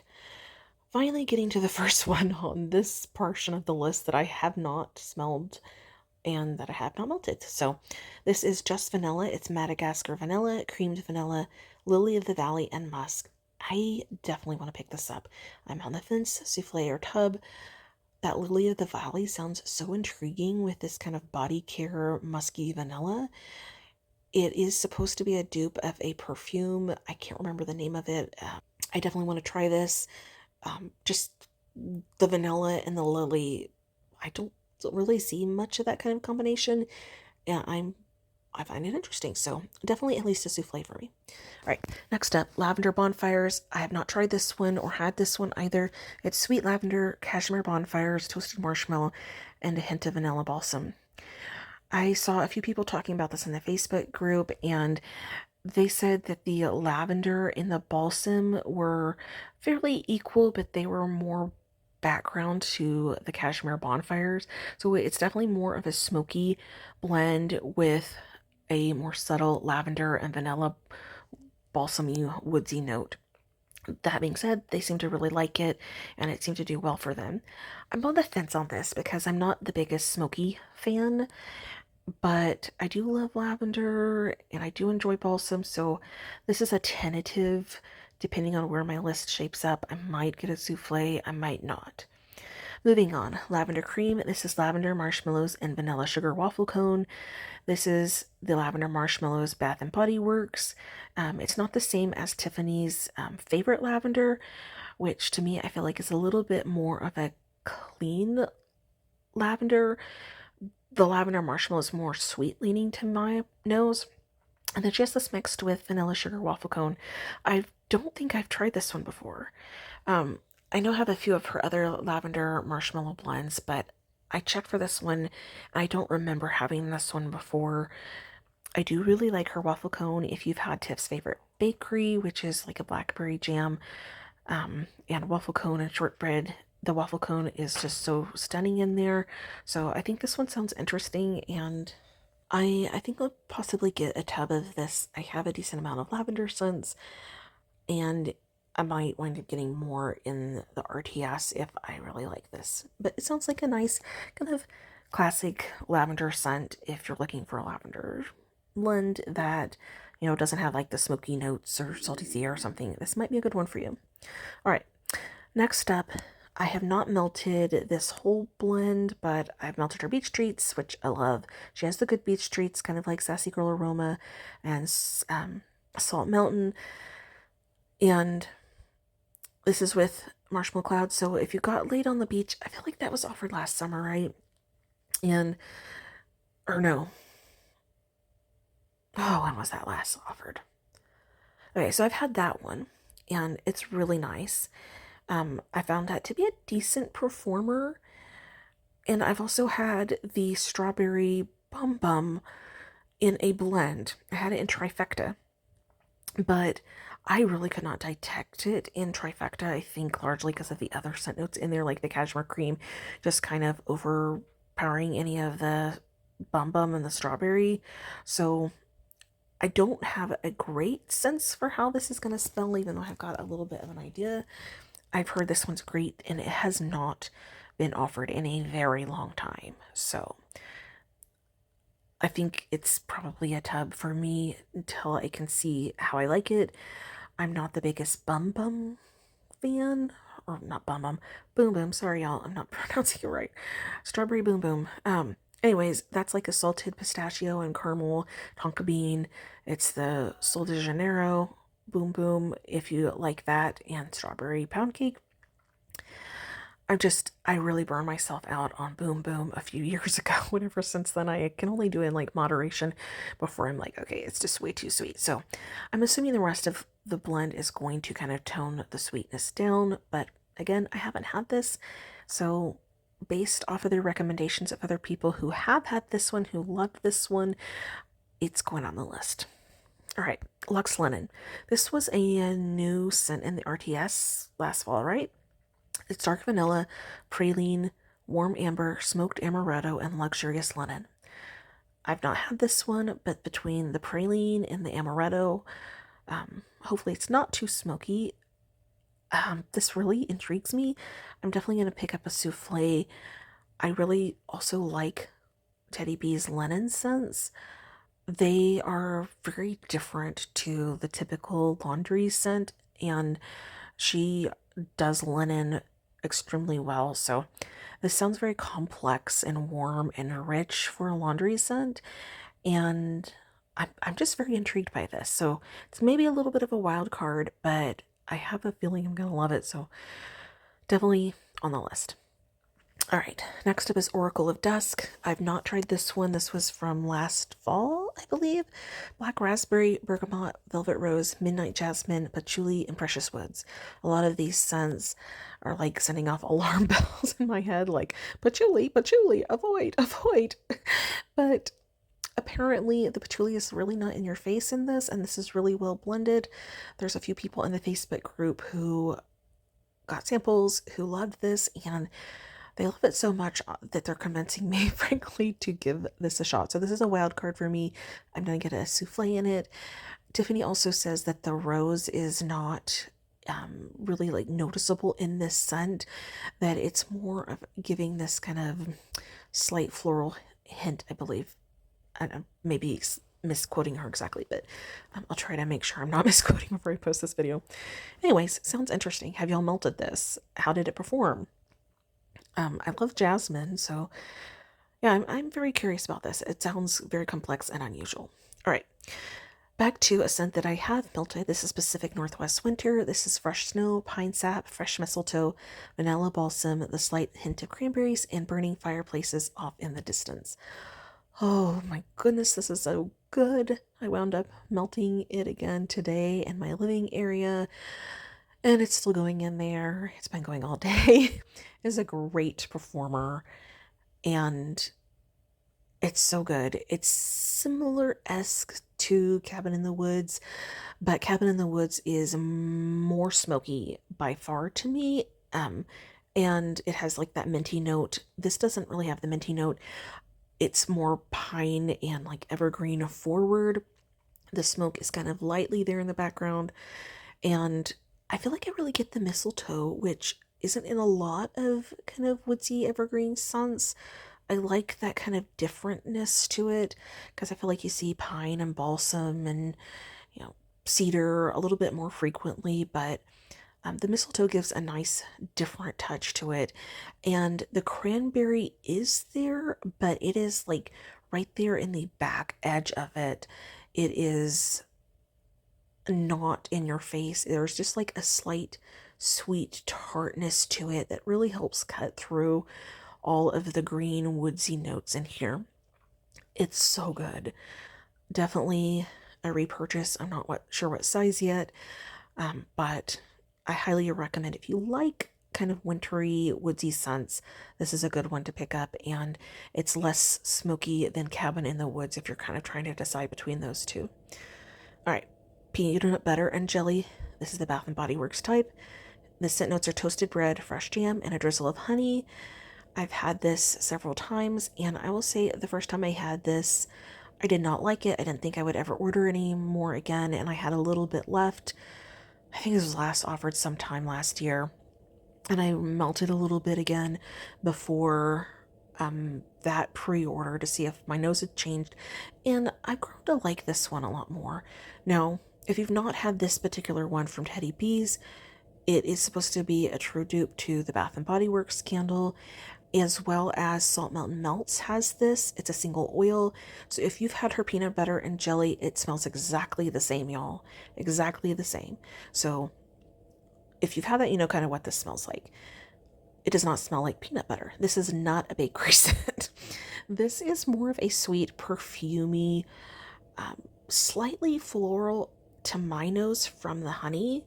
[SPEAKER 1] finally getting to the first one on this portion of the list that I have not smelled and that I have not melted. So this is just vanilla. It's Madagascar vanilla, creamed vanilla, lily of the valley, and musk. I definitely want to pick this up. I'm on the fence, souffle or tub. That lily of the valley sounds so intriguing with this kind of body care musky vanilla. It is supposed to be a dupe of a perfume. I can't remember the name of it. I definitely want to try this. Just the vanilla and the lily, I don't really see much of that kind of combination. Yeah, I find it interesting. So definitely at least a souffle for me. All right, next up, lavender bonfires. I have not tried this one or had this one either. It's sweet lavender, cashmere bonfires, toasted marshmallow, and a hint of vanilla balsam. I saw a few people talking about this in the Facebook group, and they said that the lavender and the balsam were fairly equal, but they were more background to the cashmere bonfires. So it's definitely more of a smoky blend with a more subtle lavender and vanilla balsamy woodsy note. That being said, they seem to really like it, and it seemed to do well for them. I'm on the fence on this because I'm not the biggest smoky fan, but I do love lavender and I do enjoy balsam, so this is a tentative. Depending on where my list shapes up, I might get a souffle, I might not. Moving on, lavender cream. This is lavender marshmallows and vanilla sugar waffle cone. This is the lavender marshmallows Bath and Body Works. It's not the same as Tiffany's favorite lavender, which to me I feel like is a little bit more of a clean lavender. The lavender marshmallow is more sweet leaning to my nose. And then she has this mixed with vanilla sugar waffle cone. I don't think I've tried this one before. Um, I know I have a few of her other lavender marshmallow blends, but I checked for this one. I don't remember having this one before. I do really like her waffle cone. If you've had Tiff's Favorite Bakery, which is like a blackberry jam, and waffle cone and shortbread, the waffle cone is just so stunning in there. So I think this one sounds interesting, and I think I'll possibly get a tub of this. I have a decent amount of lavender scents, and I might wind up getting more in the RTS if I really like this. But it sounds like a nice kind of classic lavender scent if you're looking for a lavender blend that, doesn't have like the smoky notes or salty sea or something. This might be a good one for you. All right, next up, I have not melted this whole blend, but I've melted her beach treats, which I love. She has the good beach treats, kind of like Sassy Girl Aroma and Salt Mountain. And this is with Marshmallow Cloud. So if you got laid on the beach, I feel like that was offered last summer, right? Or no. Oh, when was that last offered? Okay, so I've had that one, and it's really nice. I found that to be a decent performer. And I've also had the strawberry bum bum in a blend. I had it in trifecta, but I really could not detect it in trifecta. I think largely because of the other scent notes in there, like the cashmere cream, just kind of overpowering any of the bum bum and the strawberry. So I don't have a great sense for how this is going to smell, even though I've got a little bit of an idea. I've heard this one's great, and it has not been offered in a very long time. So I think it's probably a tub for me until I can see how I like it. I'm not the biggest bum bum fan, or not bum bum, boom boom. Sorry, y'all, I'm not pronouncing it right. Strawberry boom boom. Anyways, that's like a salted pistachio and caramel tonka bean. It's the Sol de Janeiro boom boom, if you like that, and strawberry pound cake. I really burned myself out on Boom Boom a few years ago. Whatever, since then, I can only do it in like moderation before I'm like, okay, it's just way too sweet. So I'm assuming the rest of the blend is going to kind of tone the sweetness down. But again, I haven't had this. So based off of the recommendations of other people who have had this one, who loved this one, it's going on the list. All right, Lux Linen. This was a new scent in the RTS last fall, right? It's dark vanilla, praline, warm amber, smoked amaretto, and luxurious linen. I've not had this one, but between the praline and the amaretto, hopefully it's not too smoky. This really intrigues me. I'm definitely going to pick up a souffle. I really also like Teddy B's linen scents. They are very different to the typical laundry scent, and she does linen extremely well. So this sounds very complex and warm and rich for a laundry scent, and I'm just very intrigued by this. So it's maybe a little bit of a wild card, but I have a feeling I'm gonna love it. So definitely on the list. All right, next up is Oracle of Dusk. I've not tried this one. This was from last fall, I believe. Black raspberry, bergamot, velvet rose, midnight jasmine, patchouli, and precious woods. A lot of these scents are like sending off alarm bells in my head, like patchouli, patchouli, avoid, avoid. But apparently the patchouli is really not in your face in this, and this is really well blended. There's a few people in the Facebook group who got samples who loved this, and they love it so much that they're convincing me, frankly, to give this a shot. So this is a wild card for me. I'm going to get a souffle in it. Tiffany also says that the rose is not really like noticeable in this scent, that it's more of giving this kind of slight floral hint, I believe. I maybe misquoting her exactly, but I'll try to make sure I'm not misquoting before I post this video. Anyways, sounds interesting. Have y'all melted this? How did it perform? I love jasmine, so yeah, I'm very curious about this. It sounds very complex and unusual. All right, back to a scent that I have melted. This is Pacific Northwest Winter. This is fresh snow, pine sap, fresh mistletoe, vanilla balsam, the slight hint of cranberries, and burning fireplaces off in the distance. Oh my goodness, this is so good. I wound up melting it again today in my living area, and it's still going in there. It's been going all day. It's a great performer, and it's so good. It's similar-esque to Cabin in the Woods, but Cabin in the Woods is more smoky by far to me. And it has like that minty note. This doesn't really have the minty note. It's more pine and like evergreen forward. The smoke is kind of lightly there in the background. And I feel like I really get the mistletoe, which isn't in a lot of kind of woodsy evergreen scents. I like that kind of differentness to it because I feel like you see pine and balsam and, you know, cedar a little bit more frequently, but the mistletoe gives a nice different touch to it. And the cranberry is there, but it is like right there in the back edge of it. It is not in your face. There's just like a slight sweet tartness to it that really helps cut through all of the green woodsy notes in here. It's so good. Definitely a repurchase. I'm not sure what size yet, but I highly recommend if you like kind of wintry woodsy scents, this is a good one to pick up, and it's less smoky than Cabin in the Woods if you're kind of trying to decide between those two. All right, peanut butter and jelly. This is the Bath and Body Works type. The scent notes are toasted bread, fresh jam, and a drizzle of honey. I've had this several times, and I will say the first time I had this, I did not like it. I didn't think I would ever order any more again, and I had a little bit left. I think this was last offered sometime last year, and I melted a little bit again before that pre-order to see if my nose had changed, and I've grown to like this one a lot more. Now, if you've not had this particular one from Teddy B's, it is supposed to be a true dupe to the Bath and Body Works candle, as well as Salt Mountain Melts has this. It's a single oil. So if you've had her peanut butter and jelly, it smells exactly the same, y'all. Exactly the same. So if you've had that, you know kind of what this smells like. It does not smell like peanut butter. This is not a bakery scent. This is more of a sweet, perfumey, slightly floral to my nose from the honey.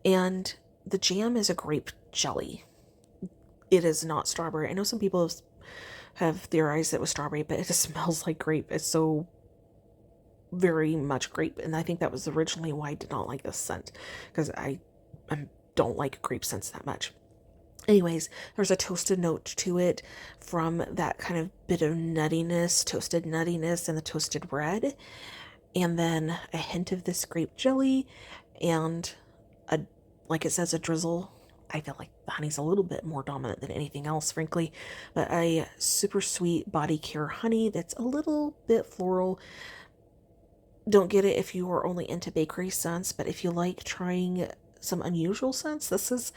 [SPEAKER 1] And the jam is a grape jelly. It is not strawberry. I know some people have theorized it was strawberry, but it just smells like grape. It's so very much grape, and I think that was originally why I did not like this scent, because I don't like grape scents that much. Anyways, there's a toasted note to it from that kind of bit of nuttiness, toasted nuttiness, and the toasted bread, and then a hint of this grape jelly, and like it says, a drizzle. I feel like the honey's a little bit more dominant than anything else, frankly, but a super sweet body care honey that's a little bit floral. Don't get it if you are only into bakery scents, but if you like trying some unusual scents, this is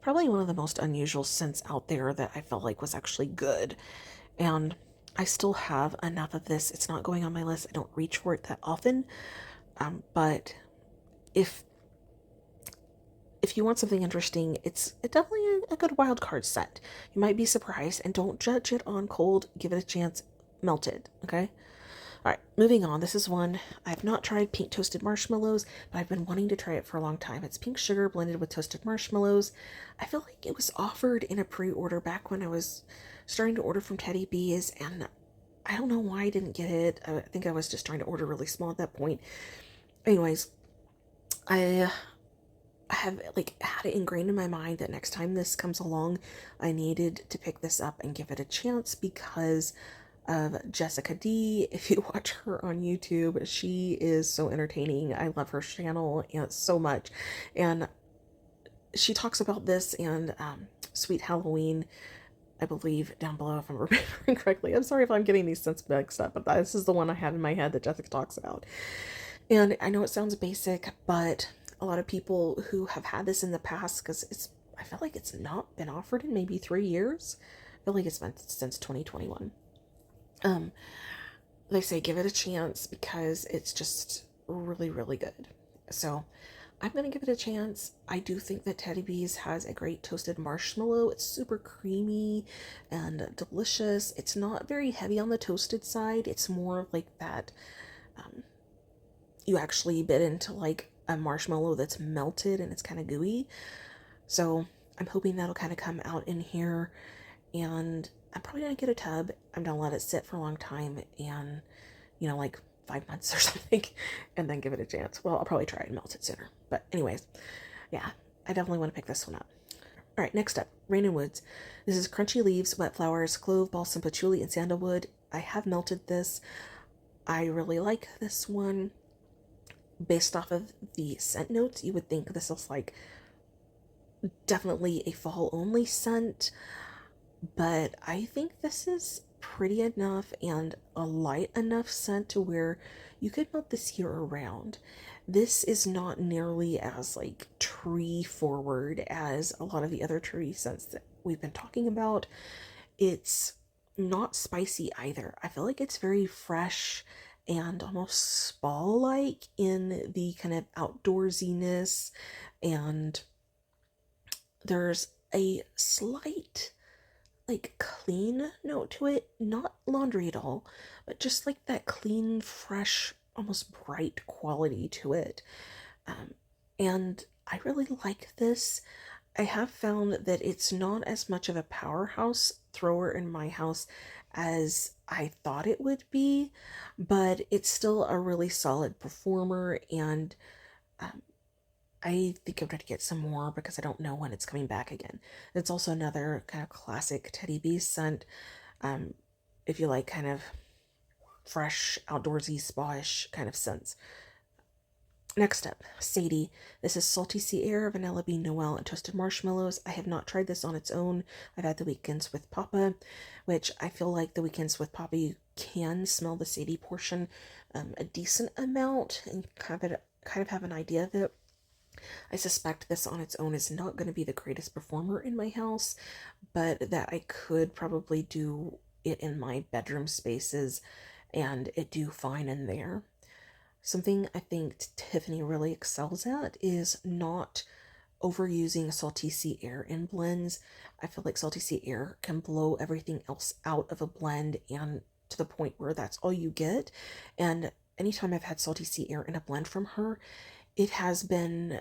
[SPEAKER 1] probably one of the most unusual scents out there that I felt like was actually good. And I still have enough of this. It's not going on my list. I don't reach for it that often. But if you want something interesting, it's definitely a good wild card scent. You might be surprised, and don't judge it on cold. Give it a chance melted, okay? All right, moving on. This is one I've not tried, pink toasted marshmallows, but I've been wanting to try it for a long time. It's pink sugar blended with toasted marshmallows. I feel like it was offered in a pre-order back when I was starting to order from Teddy B's, and I don't know why I didn't get it. I think I was just trying to order really small at that point. Anyways, I have like had it ingrained in my mind that next time this comes along, I needed to pick this up and give it a chance because of Jessica D. If you watch her on YouTube, she is so entertaining. I love her channel and so much, and she talks about this and Sweet Halloween, I believe, down below if I'm remembering correctly. I'm sorry if I'm getting these scents mixed up, but this is the one I had in my head that Jessica talks about. And I know it sounds basic, but a lot of people who have had this in the past, because I feel like it's not been offered in maybe 3 years. I feel like it's been since 2021. They say give it a chance because it's just really, really good. So I'm going to give it a chance. I do think that Teddy B's has a great toasted marshmallow. It's super creamy and delicious. It's not very heavy on the toasted side. It's more of like that you actually bit into like a marshmallow that's melted and it's kind of gooey. So I'm hoping that'll kind of come out in here, and I'm probably gonna get a tub. I'm gonna let it sit for a long time, and like 5 months or something, and then give it a chance. Well, I'll probably try and melt it sooner. But anyways, yeah, I definitely want to pick this one up. All right, next up, Rain and Woods. This is crunchy leaves, wet flowers, clove, balsam, patchouli, and sandalwood. I have melted this. I really like this one. Based off of the scent notes, you would think this is like definitely a fall only scent, but I think this is pretty enough and a light enough scent to where you could melt this year around. This is not nearly as like tree forward as a lot of the other tree scents that we've been talking about. It's not spicy either. I feel like it's very fresh and almost spa-like in the kind of outdoorsiness, and there's a slight like clean note to it, not laundry at all, but just like that clean, fresh, almost bright quality to it. And I really like this. I have found that it's not as much of a powerhouse thrower in my house as I thought it would be, but it's still a really solid performer, and I think I'm going to get some more because I don't know when it's coming back again. It's also another kind of classic Teddy B scent. If you like kind of fresh, outdoorsy, spa-ish kind of scents. Next up, Sadie. This is Salty Sea Air, Vanilla Bean Noel, and Toasted Marshmallows. I have not tried this on its own. I've had the Weekends with Papa, which I feel like the Weekends with Papa, you can smell the Sadie portion a decent amount and kind of have an idea of it. I suspect this on its own is not going to be the greatest performer in my house, but that I could probably do it in my bedroom spaces and it do fine in there. Something I think Tiffany really excels at is not overusing Salty Sea Air in blends. I feel like Salty Sea Air can blow everything else out of a blend, and to the point where that's all you get. And anytime I've had Salty Sea Air in a blend from her, it has been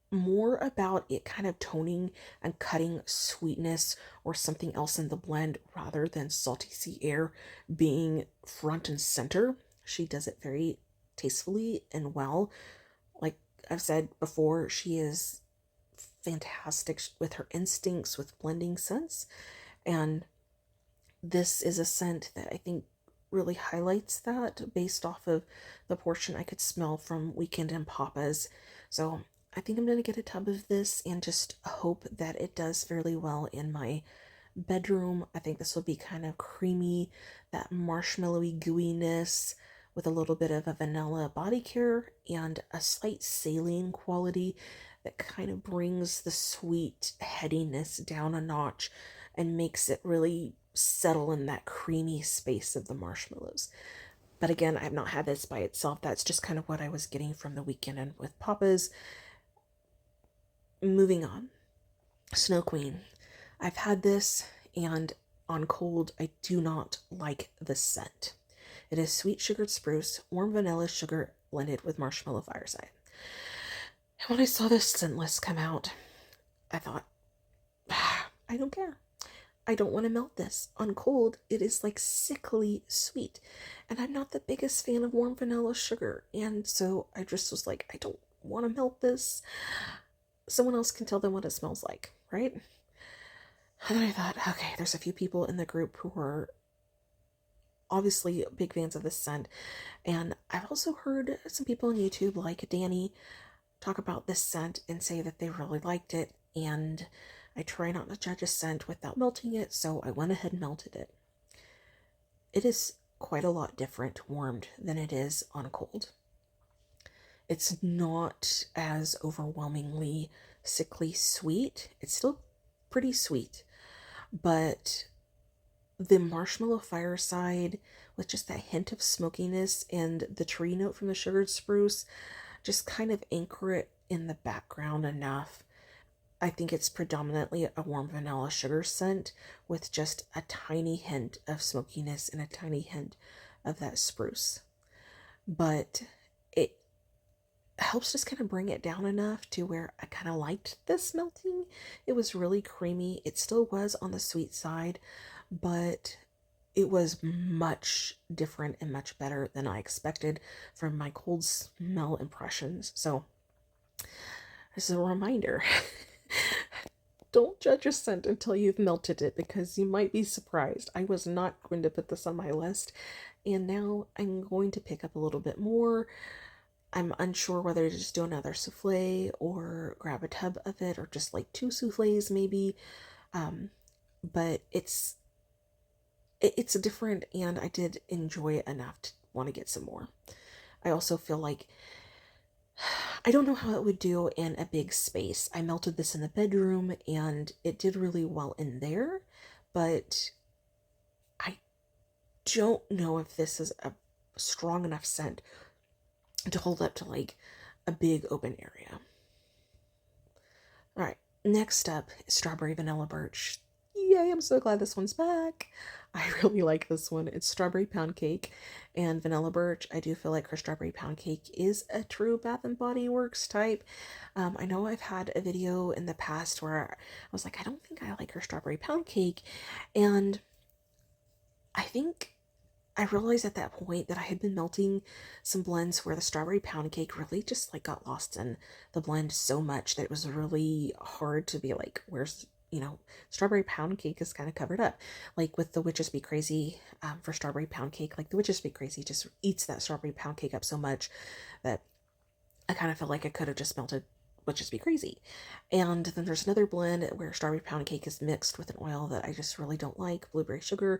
[SPEAKER 1] more about it kind of toning and cutting sweetness or something else in the blend rather than Salty Sea Air being front and center. She does it very tastefully and well. Like I've said before, she is fantastic with her instincts with blending scents, and this is a scent that I think really highlights that based off of the portion I could smell from Weekend and Papa's. So I think I'm going to get a tub of this and just hope that it does fairly well in my bedroom. I think this will be kind of creamy, that marshmallowy gooiness with a little bit of a vanilla body care and a slight saline quality that kind of brings the sweet headiness down a notch and makes it really settle in that creamy space of the marshmallows. But again, I have not had this by itself. That's just kind of what I was getting from the Weekend and with Papa's. Moving on. Snow Queen. I've had this, and on cold, I do not like the scent. It is sweet sugared spruce, warm vanilla sugar blended with marshmallow fireside. And when I saw this scent list come out, I thought, I don't care. I don't want to melt this. On cold, it is like sickly sweet. And I'm not the biggest fan of warm vanilla sugar. And so I just was like, I don't want to melt this. Someone else can tell them what it smells like, right? And then I thought, okay, there's a few people in the group who are obviously big fans of this scent. And I've also heard some people on YouTube, like Danny, talk about this scent and say that they really liked it. And I try not to judge a scent without melting it, so I went ahead and melted it. It is quite a lot different warmed than it is on cold. It's not as overwhelmingly sickly sweet. It's still pretty sweet, but the marshmallow fireside with just that hint of smokiness and the tree note from the sugared spruce just kind of anchor it in the background enough. I think it's predominantly a warm vanilla sugar scent with just a tiny hint of smokiness and a tiny hint of that spruce. but it helps just kind of bring it down enough to where I kind of liked this melting. It was really creamy. It still was on the sweet side, but it was much different and much better than I expected from my cold smell impressions. So, as a reminder, don't judge a scent until you've melted it, because you might be surprised. I was not going to put this on my list, and now I'm going to pick up a little bit more. I'm unsure whether to just do another souffle or grab a tub of it, or just like 2 souffles maybe. But it's different, and I did enjoy it enough to want to get some more. I also feel like I don't know how it would do in a big space. I melted this in the bedroom and it did really well in there, but I don't know if this is a strong enough scent to hold up to like a big open area. All right, next up is strawberry vanilla birch. Yay, I'm so glad this one's back. I really like this one. It's strawberry pound cake and vanilla birch. I do feel like her strawberry pound cake is a true Bath and Body Works type. I know I've had a video in the past where I was like, I don't think I like her strawberry pound cake. And I think I realized at that point that I had been melting some blends where the strawberry pound cake really just like got lost in the blend so much that it was really hard to be like, where's, strawberry pound cake is kind of covered up. Like with the Witches Be Crazy for strawberry pound cake, like the Witches Be Crazy just eats that strawberry pound cake up so much that I kind of felt like I could have just melted Witches Be Crazy. And then there's another blend where strawberry pound cake is mixed with an oil that I just really don't like, blueberry sugar.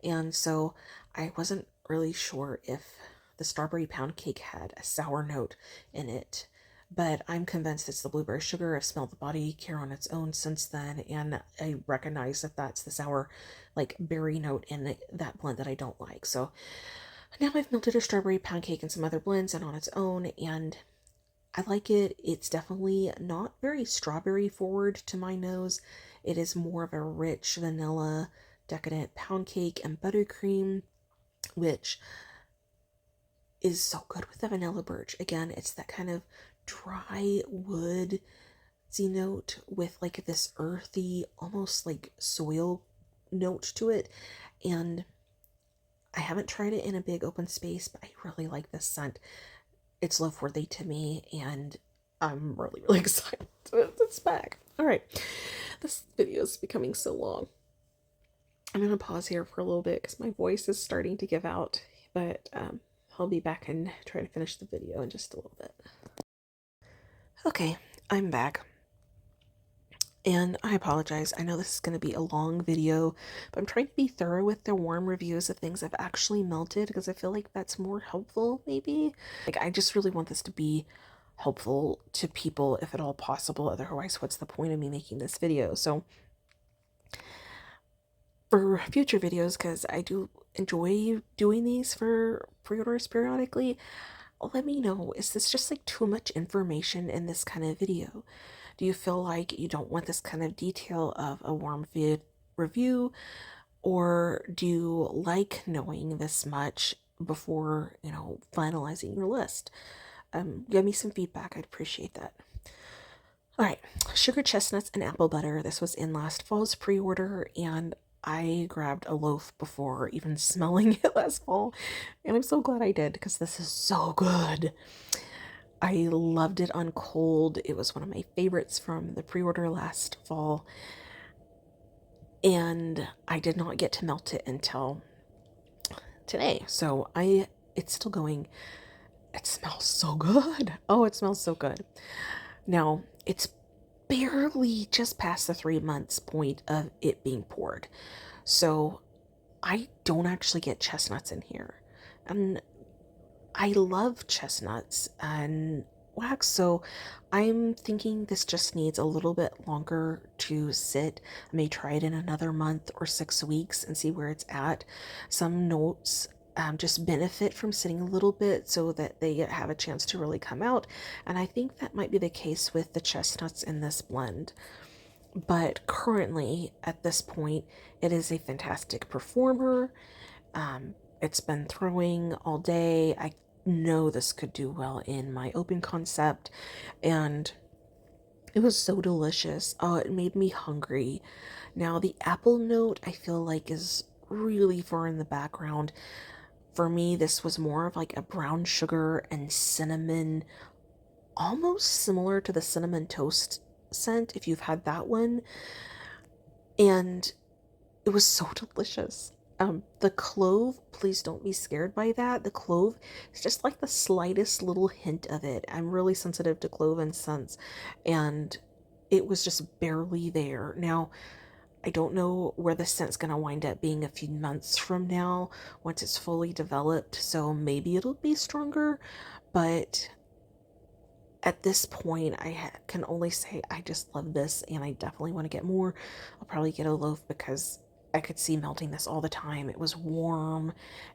[SPEAKER 1] And so I wasn't really sure if the strawberry pound cake had a sour note in it, but I'm convinced it's the blueberry sugar. I've smelled the body care on its own since then, and I recognize that that's the sour, like, berry note in that blend that I don't like. So now I've melted a strawberry pound cake and some other blends and on its own, and I like it. It's definitely not very strawberry forward to my nose. It is more of a rich vanilla, decadent pound cake and buttercream, which is so good with the vanilla birch. Again, it's that kind of dry woodsy note with like this earthy, almost like soil note to it. And I haven't tried it in a big open space, but I really like this scent. It's love worthy to me, and I'm really, really excited it's back. All right, this video is becoming so long. I'm gonna pause here for a little bit because my voice is starting to give out, but I'll be back and try to finish the video in just a little bit. Okay, I'm back. And I apologize. I know this is going to be a long video, but I'm trying to be thorough with the warm reviews of things I've actually melted because I feel like that's more helpful, maybe. Like, I just really want this to be helpful to people if at all possible. Otherwise, what's the point of me making this video? So, for future videos, because I do enjoy doing these for pre-orders periodically, let me know, is this just like too much information in this kind of video? Do you feel like you don't want this kind of detail of a warm review, or do you like knowing this much before, finalizing your list? Give me some feedback. I'd appreciate that. All right, sugar chestnuts and apple butter. This was in last fall's pre-order, and I grabbed a loaf before even smelling it last fall, and I'm so glad I did because this is so good. I loved it on cold. It was one of my favorites from the pre-order last fall, and I did not get to melt it until today. So it's still going. It smells so good. Oh, it smells so good. Now, it's barely just past the 3 months point of it being poured. So I don't actually get chestnuts in here. And I love chestnuts and wax, so I'm thinking this just needs a little bit longer to sit. I may try it in another month or 6 weeks and see where it's at. Some notes just benefit from sitting a little bit so that they have a chance to really come out, and I think that might be the case with the chestnuts in this blend. But currently, at this point, it is a fantastic performer. It's been throwing all day. I know this could do well in my open concept, and it was so delicious. Oh, it made me hungry. Now, the apple note I feel like is really far in the background. For me, this was more of like a brown sugar and cinnamon, almost similar to the cinnamon toast scent, if you've had that one. And it was so delicious. The clove, please don't be scared by that. The clove is just like the slightest little hint of it. I'm really sensitive to clove and scents, and it was just barely there. Now, I don't know where the scent's gonna wind up being a few months from now once it's fully developed, so maybe it'll be stronger, but at this point, can only say I just love this and I definitely want to get more. I'll probably get a loaf because I could see melting this all the time. It was warm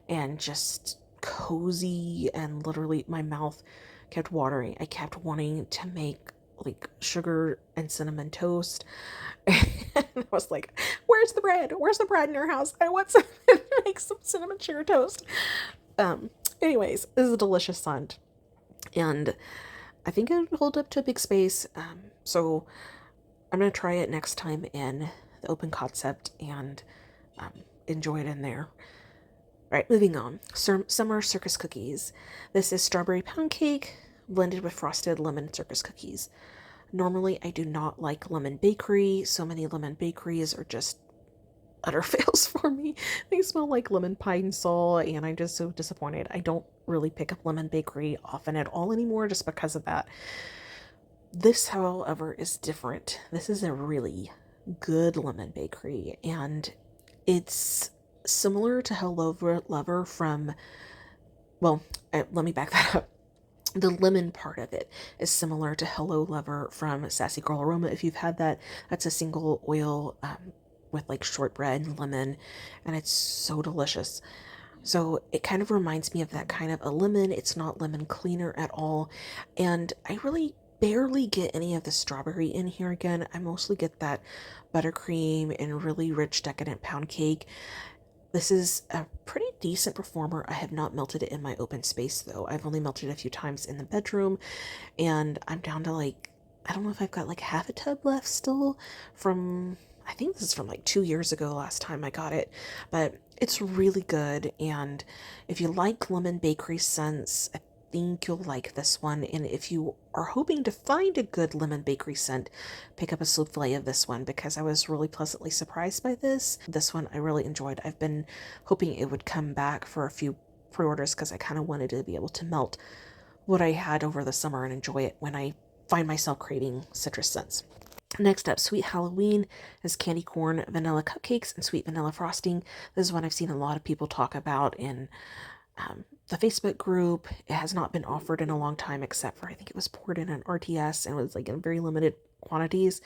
[SPEAKER 1] and just cozy, and literally my mouth kept watering. I kept wanting to make like sugar and cinnamon toast. And I was like, where's the bread? Where's the bread in your house? I want some make some cinnamon sugar toast. Um, Anyways, this is a delicious scent. And I think it would hold up to a big space. So I'm going to try it next time in the open concept and enjoy it in there. All right, moving on. Summer circus cookies. This is strawberry pound cake blended with frosted lemon circus cookies. Normally, I do not like lemon bakery. So many lemon bakeries are just utter fails for me. They smell like lemon pine sol, and I'm just so disappointed. I don't really pick up lemon bakery often at all anymore just because of that. This, however, is different. This is a really good lemon bakery, and it's similar to Hello Lover from, well, let me back that up. The lemon part of it is similar to Hello Lover from Sassy Girl Aroma. If you've had that, that's a single oil with like shortbread and lemon, and it's so delicious. So it kind of reminds me of that kind of a lemon. It's not lemon cleaner at all, and I really barely get any of the strawberry in here again. I mostly get that buttercream and really rich decadent pound cake. This is a pretty decent performer. I have not melted it in my open space though. I've only melted it a few times in the bedroom, and I'm down to like, I don't know if I've got like half a tub left still from, I think this is from like 2 years ago last time I got it, but it's really good. And if you like lemon bakery scents, I think you'll like this one. And if you are hoping to find a good lemon bakery scent, pick up a souffle of this one, because I was really pleasantly surprised by this. This one I really enjoyed. I've been hoping it would come back for a few pre-orders because I kind of wanted to be able to melt what I had over the summer and enjoy it when I find myself craving citrus scents. Next up, Sweet Halloween is candy corn, vanilla cupcakes, and sweet vanilla frosting. This is one I've seen a lot of people talk about in the Facebook group. It has not been offered in a long time, except for I think it was poured in an RTS and was like in very limited quantities.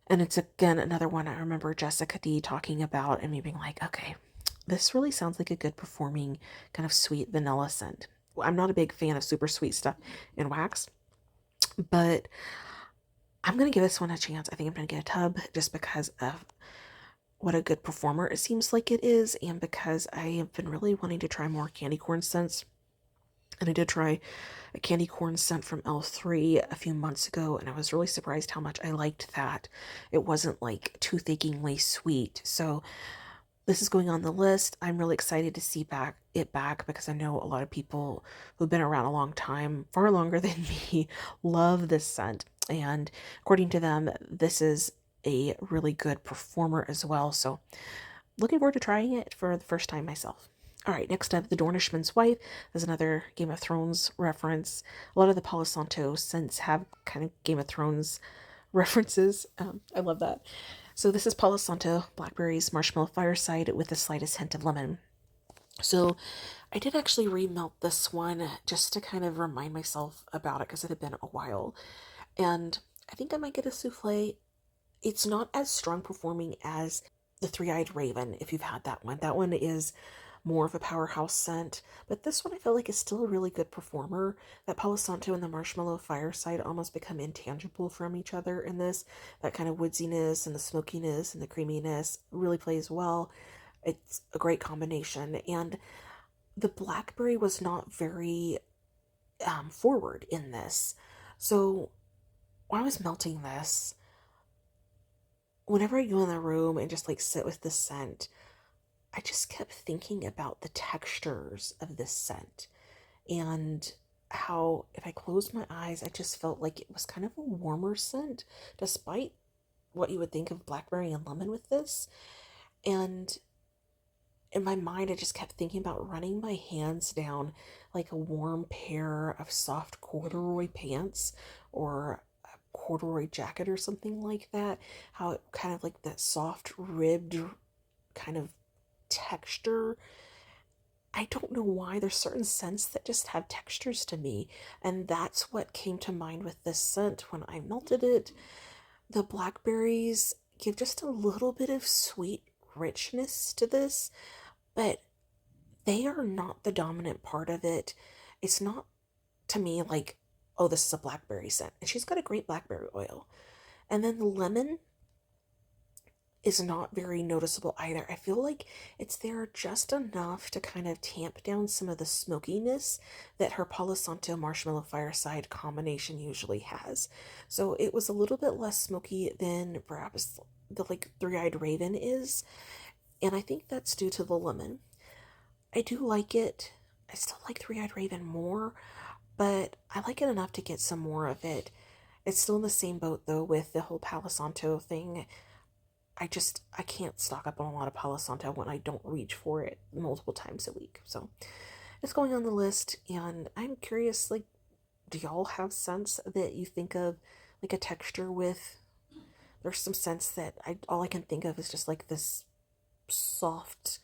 [SPEAKER 1] And it's again another one I remember Jessica D talking about and me being like, okay, this really sounds like a good performing kind of sweet vanilla scent. I'm not a big fan of super sweet stuff in wax, but I'm going to give this one a chance. I think I'm going to get a tub just because of what a good performer it seems like it is, and because I have been really wanting to try more candy corn scents. And I did try a candy corn scent from L3 a few months ago, and I was really surprised how much I liked that. It wasn't like too achingly sweet. So this is going on the list. I'm really excited to see it back because I know a lot of people who've been around a long time, far longer than me, love this scent. And according to them, this is a really good performer as well. So looking forward to trying it for the first time myself. All right, next up, The Dornishman's Wife. There's another Game of Thrones reference. A lot of the Palo Santo scents have kind of Game of Thrones references. I love that. So this is Palo Santo, blackberries, marshmallow fireside with the slightest hint of lemon. So I did actually remelt this one just to kind of remind myself about it because it had been a while. And I think I might get a souffle. It's not as strong performing as the Three-Eyed Raven, if you've had that one. That one is more of a powerhouse scent, but this one I feel like is still a really good performer. That Palo Santo and the Marshmallow Fireside almost become intangible from each other in this. That kind of woodsiness and the smokiness and the creaminess really plays well. It's a great combination, and the blackberry was not very forward in this. So when I was melting this, whenever I go in the room and just like sit with the scent, I just kept thinking about the textures of this scent and how if I closed my eyes, I just felt like it was kind of a warmer scent, despite what you would think of blackberry and lemon with this. And in my mind, I just kept thinking about running my hands down like a warm pair of soft corduroy pants or a corduroy jacket or something like that. How it kind of like that soft ribbed kind of texture. I don't know why there's certain scents that just have textures to me, and that's what came to mind with this scent when I melted it. The blackberries give just a little bit of sweet richness to this, but they are not the dominant part of it. It's not to me like, oh, this is a blackberry scent. And she's got a great blackberry oil. And then the lemon is not very noticeable either. I feel like it's there just enough to kind of tamp down some of the smokiness that her Palo Santo Marshmallow Fireside combination usually has. So it was a little bit less smoky than perhaps the like Three-Eyed Raven is. And I think that's due to the lemon. I do like it. I still like Three-Eyed Raven more, but I like it enough to get some more of it. It's still in the same boat though with the whole Palo Santo thing. I can't stock up on a lot of Palo Santo when I don't reach for it multiple times a week. So it's going on the list, and I'm curious, like, do y'all have scents that you think of like a texture with? There's some scents that I all I can think of is just like this soft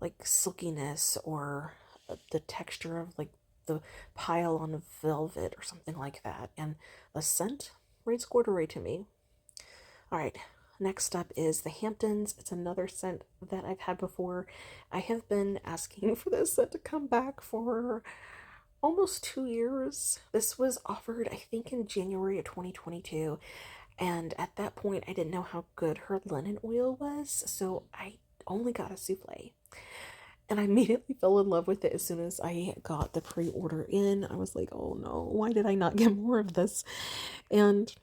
[SPEAKER 1] like silkiness or the texture of like the pile on velvet or something like that. And the scent reads corduroy to me. All right, next up is the Hamptons. It's another scent that I've had before. I have been asking for this scent to come back for almost 2 years. This was offered, I think, in January of 2022. And at that point, I didn't know how good her linen oil was. So I only got a souffle. And I immediately fell in love with it as soon as I got the pre-order in. I was like, oh no, why did I not get more of this? And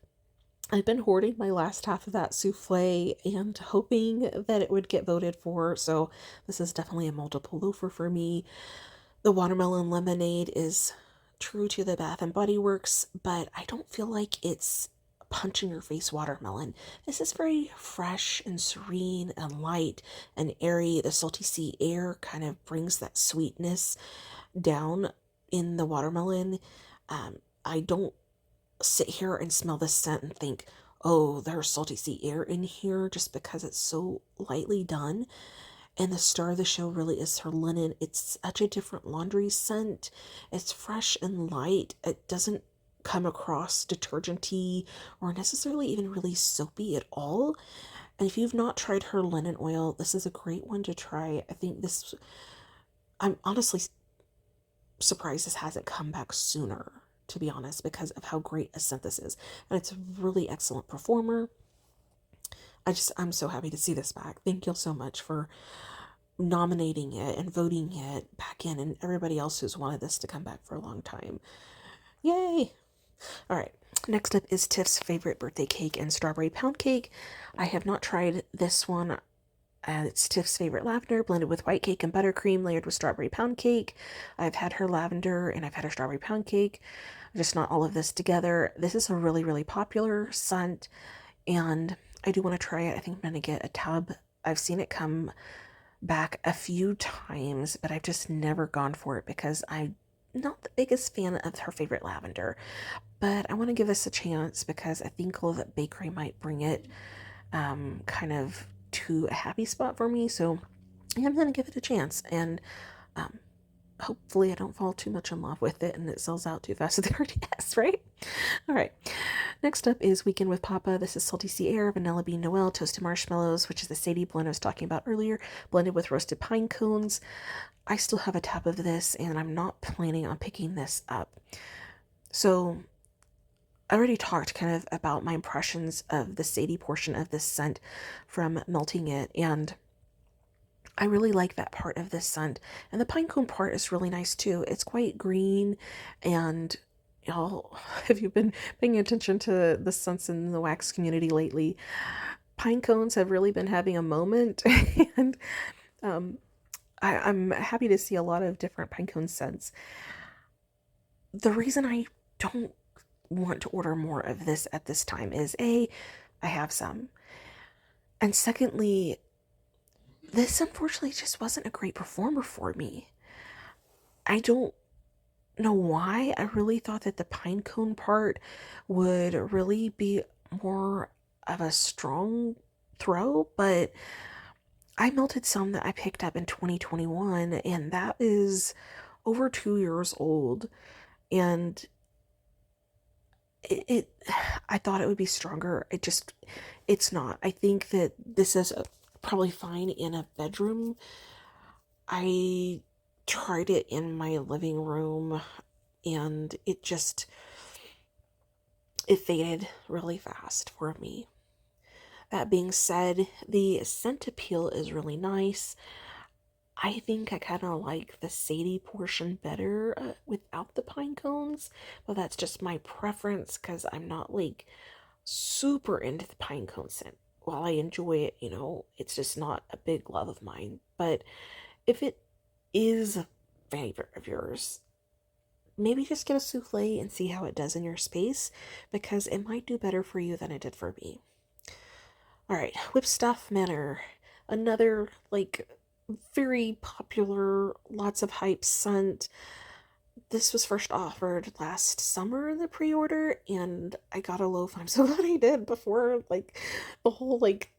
[SPEAKER 1] I've been hoarding my last half of that souffle and hoping that it would get voted for. So this is definitely a multiple loafer for me. The watermelon lemonade is true to the Bath and Body Works, but I don't feel like it's punch in your face watermelon. This is very fresh and serene and light and airy. The salty sea air kind of brings that sweetness down in the watermelon. I don't sit here and smell this scent and think, oh, there's salty sea air in here just because it's so lightly done. And the star of the show really is her linen. It's such a different laundry scent. It's fresh and light. It doesn't come across detergenty or necessarily even really soapy at all. And if you've not tried her linen oil, this is a great one to try. I think this, I'm honestly surprised this hasn't come back sooner, to be honest, because of how great a scent this is. And it's a really excellent performer. I'm so happy to see this back. Thank you so much for nominating it and voting it back in, and everybody else who's wanted this to come back for a long time. Yay! All right, next up is Tiff's favorite birthday cake and strawberry pound cake. I have not tried this one. It's Tiff's favorite lavender blended with white cake and buttercream layered with strawberry pound cake. I've had her lavender and I've had her strawberry pound cake, just not all of this together. This is a really, really popular scent, and I do want to try it. I think I'm going to get a tub. I've seen it come back a few times, but I've just never gone for it because I'm not the biggest fan of her favorite lavender. But I want to give this a chance because I think Olivet Bakery might bring it kind of to a happy spot for me. So I'm going to give it a chance, and hopefully I don't fall too much in love with it and it sells out too fast at the RTS, right? All right. Next up is Weekend with Papa. This is Salty Sea Air, Vanilla Bean Noel, Toasted Marshmallows, which is the Sadie blend I was talking about earlier, blended with roasted pine cones. I still have a tab of this, and I'm not planning on picking this up. So I already talked kind of about my impressions of the Sadie portion of this scent from melting it, and I really like that part of this scent. And the pinecone part is really nice too. It's quite green, and y'all, have you been paying attention to the scents in the wax community lately? Pine cones have really been having a moment, and um, I'm happy to see a lot of different pinecone scents. The reason I don't want to order more of this at this time is A, I have some. And secondly, this unfortunately just wasn't a great performer for me. I don't know why. I really thought that the pinecone part would really be more of a strong throw, but I melted some that I picked up in 2021, and that is over 2 years old. And it I thought it would be stronger. It's not. I think that this is probably fine in a bedroom. I tried it in my living room, and it faded really fast for me. That being said, the scent appeal is really nice. I think I kind of like the Sadie portion better without the pine cones, but that's just my preference because I'm not like super into the pine cone scent. While I enjoy it, it's just not a big love of mine. But if it is a favorite of yours, maybe just get a souffle and see how it does in your space, because it might do better for you than it did for me. Alright, Whipstuff Manor. Another, like, very popular, lots of hype scent. This was first offered last summer in the pre-order, and I got a loaf. I'm so glad I did before, like, the whole, like,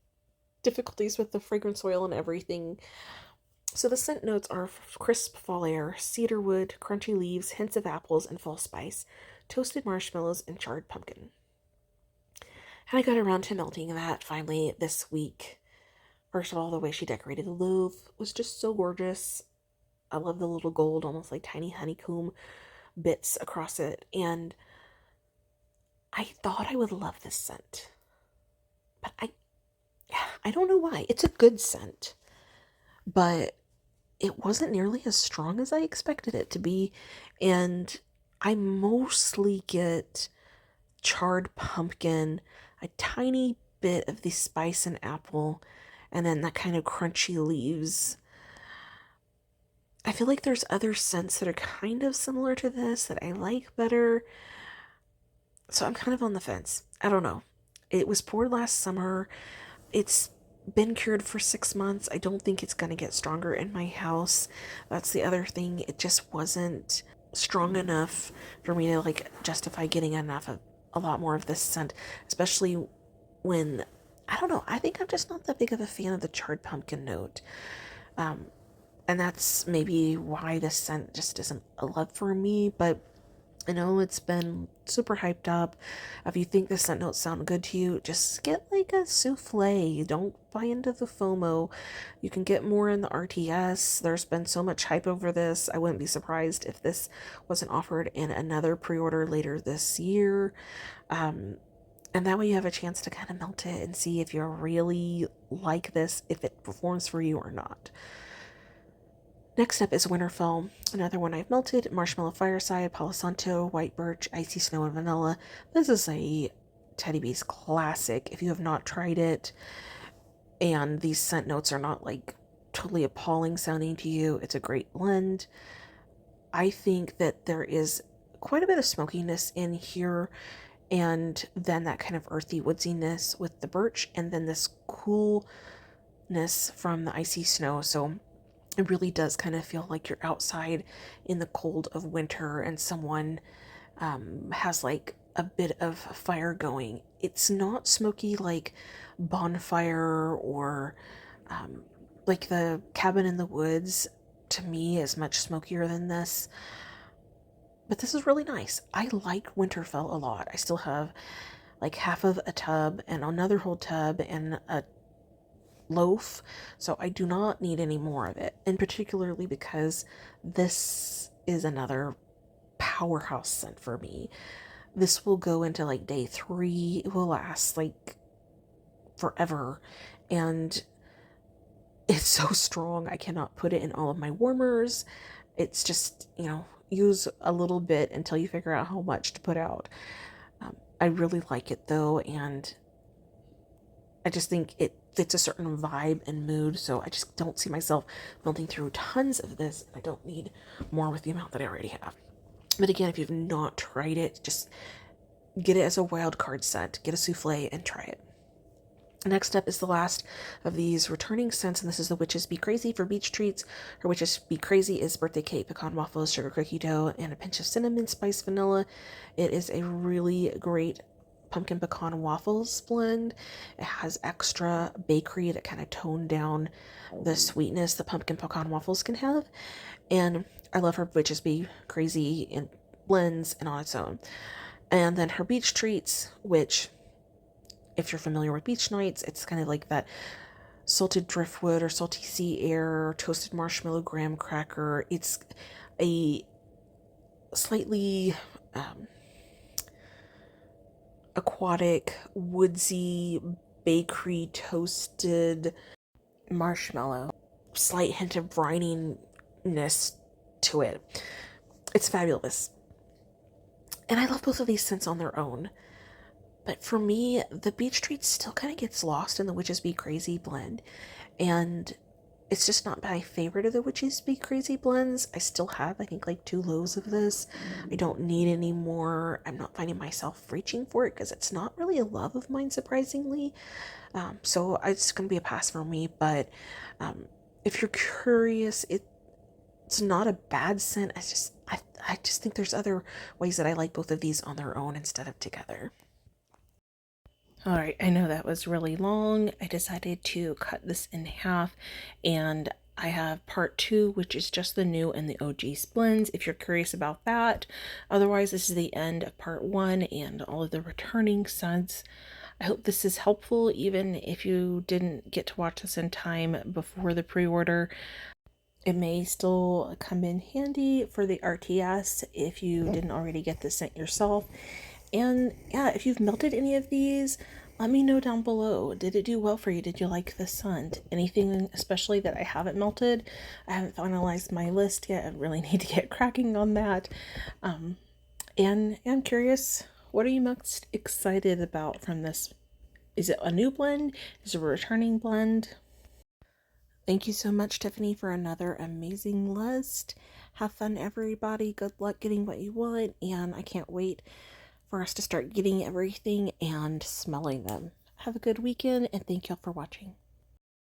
[SPEAKER 1] difficulties with the fragrance oil and everything. So the scent notes are crisp fall air, cedarwood, crunchy leaves, hints of apples and fall spice, toasted marshmallows, and charred pumpkin. And I got around to melting that finally this week. First of all, the way she decorated the loaf was just so gorgeous. I love the little gold, almost like tiny honeycomb bits across it. And I thought I would love this scent. But I don't know why. It's a good scent. But it wasn't nearly as strong as I expected it to be. And I mostly get charred pumpkin, a tiny bit of the spice and apple, and then that kind of crunchy leaves. I feel like there's other scents that are kind of similar to this that I like better. So I'm kind of on the fence. I don't know. It was poured last summer. It's been cured for 6 months. I don't think it's going to get stronger in my house. That's the other thing. It just wasn't strong enough for me to like justify getting a lot more of this scent, especially when, I don't know, I think I'm just not that big of a fan of the charred pumpkin note. And that's maybe why this scent just isn't a love for me, but I know it's been super hyped up. If you think the scent notes sound good to you, just get like a souffle. Don't buy into the FOMO. You can get more in the RTS. There's been so much hype over this. I wouldn't be surprised if this wasn't offered in another pre-order later this year. And that way you have a chance to kind of melt it and see if you really like this, if it performs for you or not. Next up is Winterfell, another one I've melted, Marshmallow Fireside, Palo Santo, White Birch, Icy Snow, and Vanilla. This is a Teddy Bees classic. If you have not tried it, and these scent notes are not like totally appalling sounding to you, it's a great blend. I think that there is quite a bit of smokiness in here, and then that kind of earthy woodsiness with the birch, and then this coolness from the icy snow. So it really does kind of feel like you're outside in the cold of winter and someone has like a bit of fire going. It's not smoky like Bonfire or like the Cabin in the Woods. To me is much smokier than this, but this is really nice. I like Winterfell a lot. I still have like half of a tub and another whole tub and a loaf, so I do not need any more of it, and particularly because this is another powerhouse scent for me. This will go into like day 3. It will last like forever, and It's so strong. I cannot put it in all of my warmers. It's just, use a little bit until you figure out how much to put out. I really like it though, and I just think it fits a certain vibe and mood, so I just don't see myself melting through tons of this. I don't need more with the amount that I already have. But again, if you've not tried it, just get it as a wild card scent. Get a souffle and try it. Next up is the last of these returning scents, and this is the Witches Be Crazy for beach treats. Her Witches Be Crazy is birthday cake, pecan waffles, sugar cookie dough, and a pinch of cinnamon spice vanilla. It is a really great pumpkin pecan waffles blend. It has extra bakery that kind of toned down the sweetness the pumpkin pecan waffles can have. And I love her Witches Be Crazy in blends and on its own. And then her beach treats, which, if you're familiar with beach nights, it's kind of like that salted driftwood or salty sea air, toasted marshmallow graham cracker. It's a slightly aquatic, woodsy, bakery toasted marshmallow. Slight hint of brininess to it. It's fabulous. And I love both of these scents on their own. But for me, the beach treat still kind of gets lost in the Witches Be Crazy blend. And it's just not my favorite of the Witches Be Crazy blends. I still have, I think, like 2 loaves of this. I don't need any more. I'm not finding myself reaching for it because it's not really a love of mine, surprisingly. So it's going to be a pass for me. But if you're curious, it's not a bad scent. I just think there's other ways that I like both of these on their own instead of together. All right, I know that was really long. I decided to cut this in half, and I have part 2, which is just the new and the OG blends, if you're curious about that. Otherwise, this is the end of part 1 and all of the returning scents. I hope this is helpful, even if you didn't get to watch this in time before the pre-order. It may still come in handy for the RTS if you didn't already get this scent yourself. And yeah, if you've melted any of these, let me know down below. Did it do well for you? Did you like the scent? Anything especially that I haven't melted? I haven't finalized my list yet. I really need to get cracking on that. And I'm curious, what are you most excited about from this? Is it a new blend? Is it a returning blend? Thank you so much, Tiffany, for another amazing list. Have fun, everybody. Good luck getting what you want, and I can't wait for us to start getting everything and smelling them. Have a good weekend, and thank y'all for watching.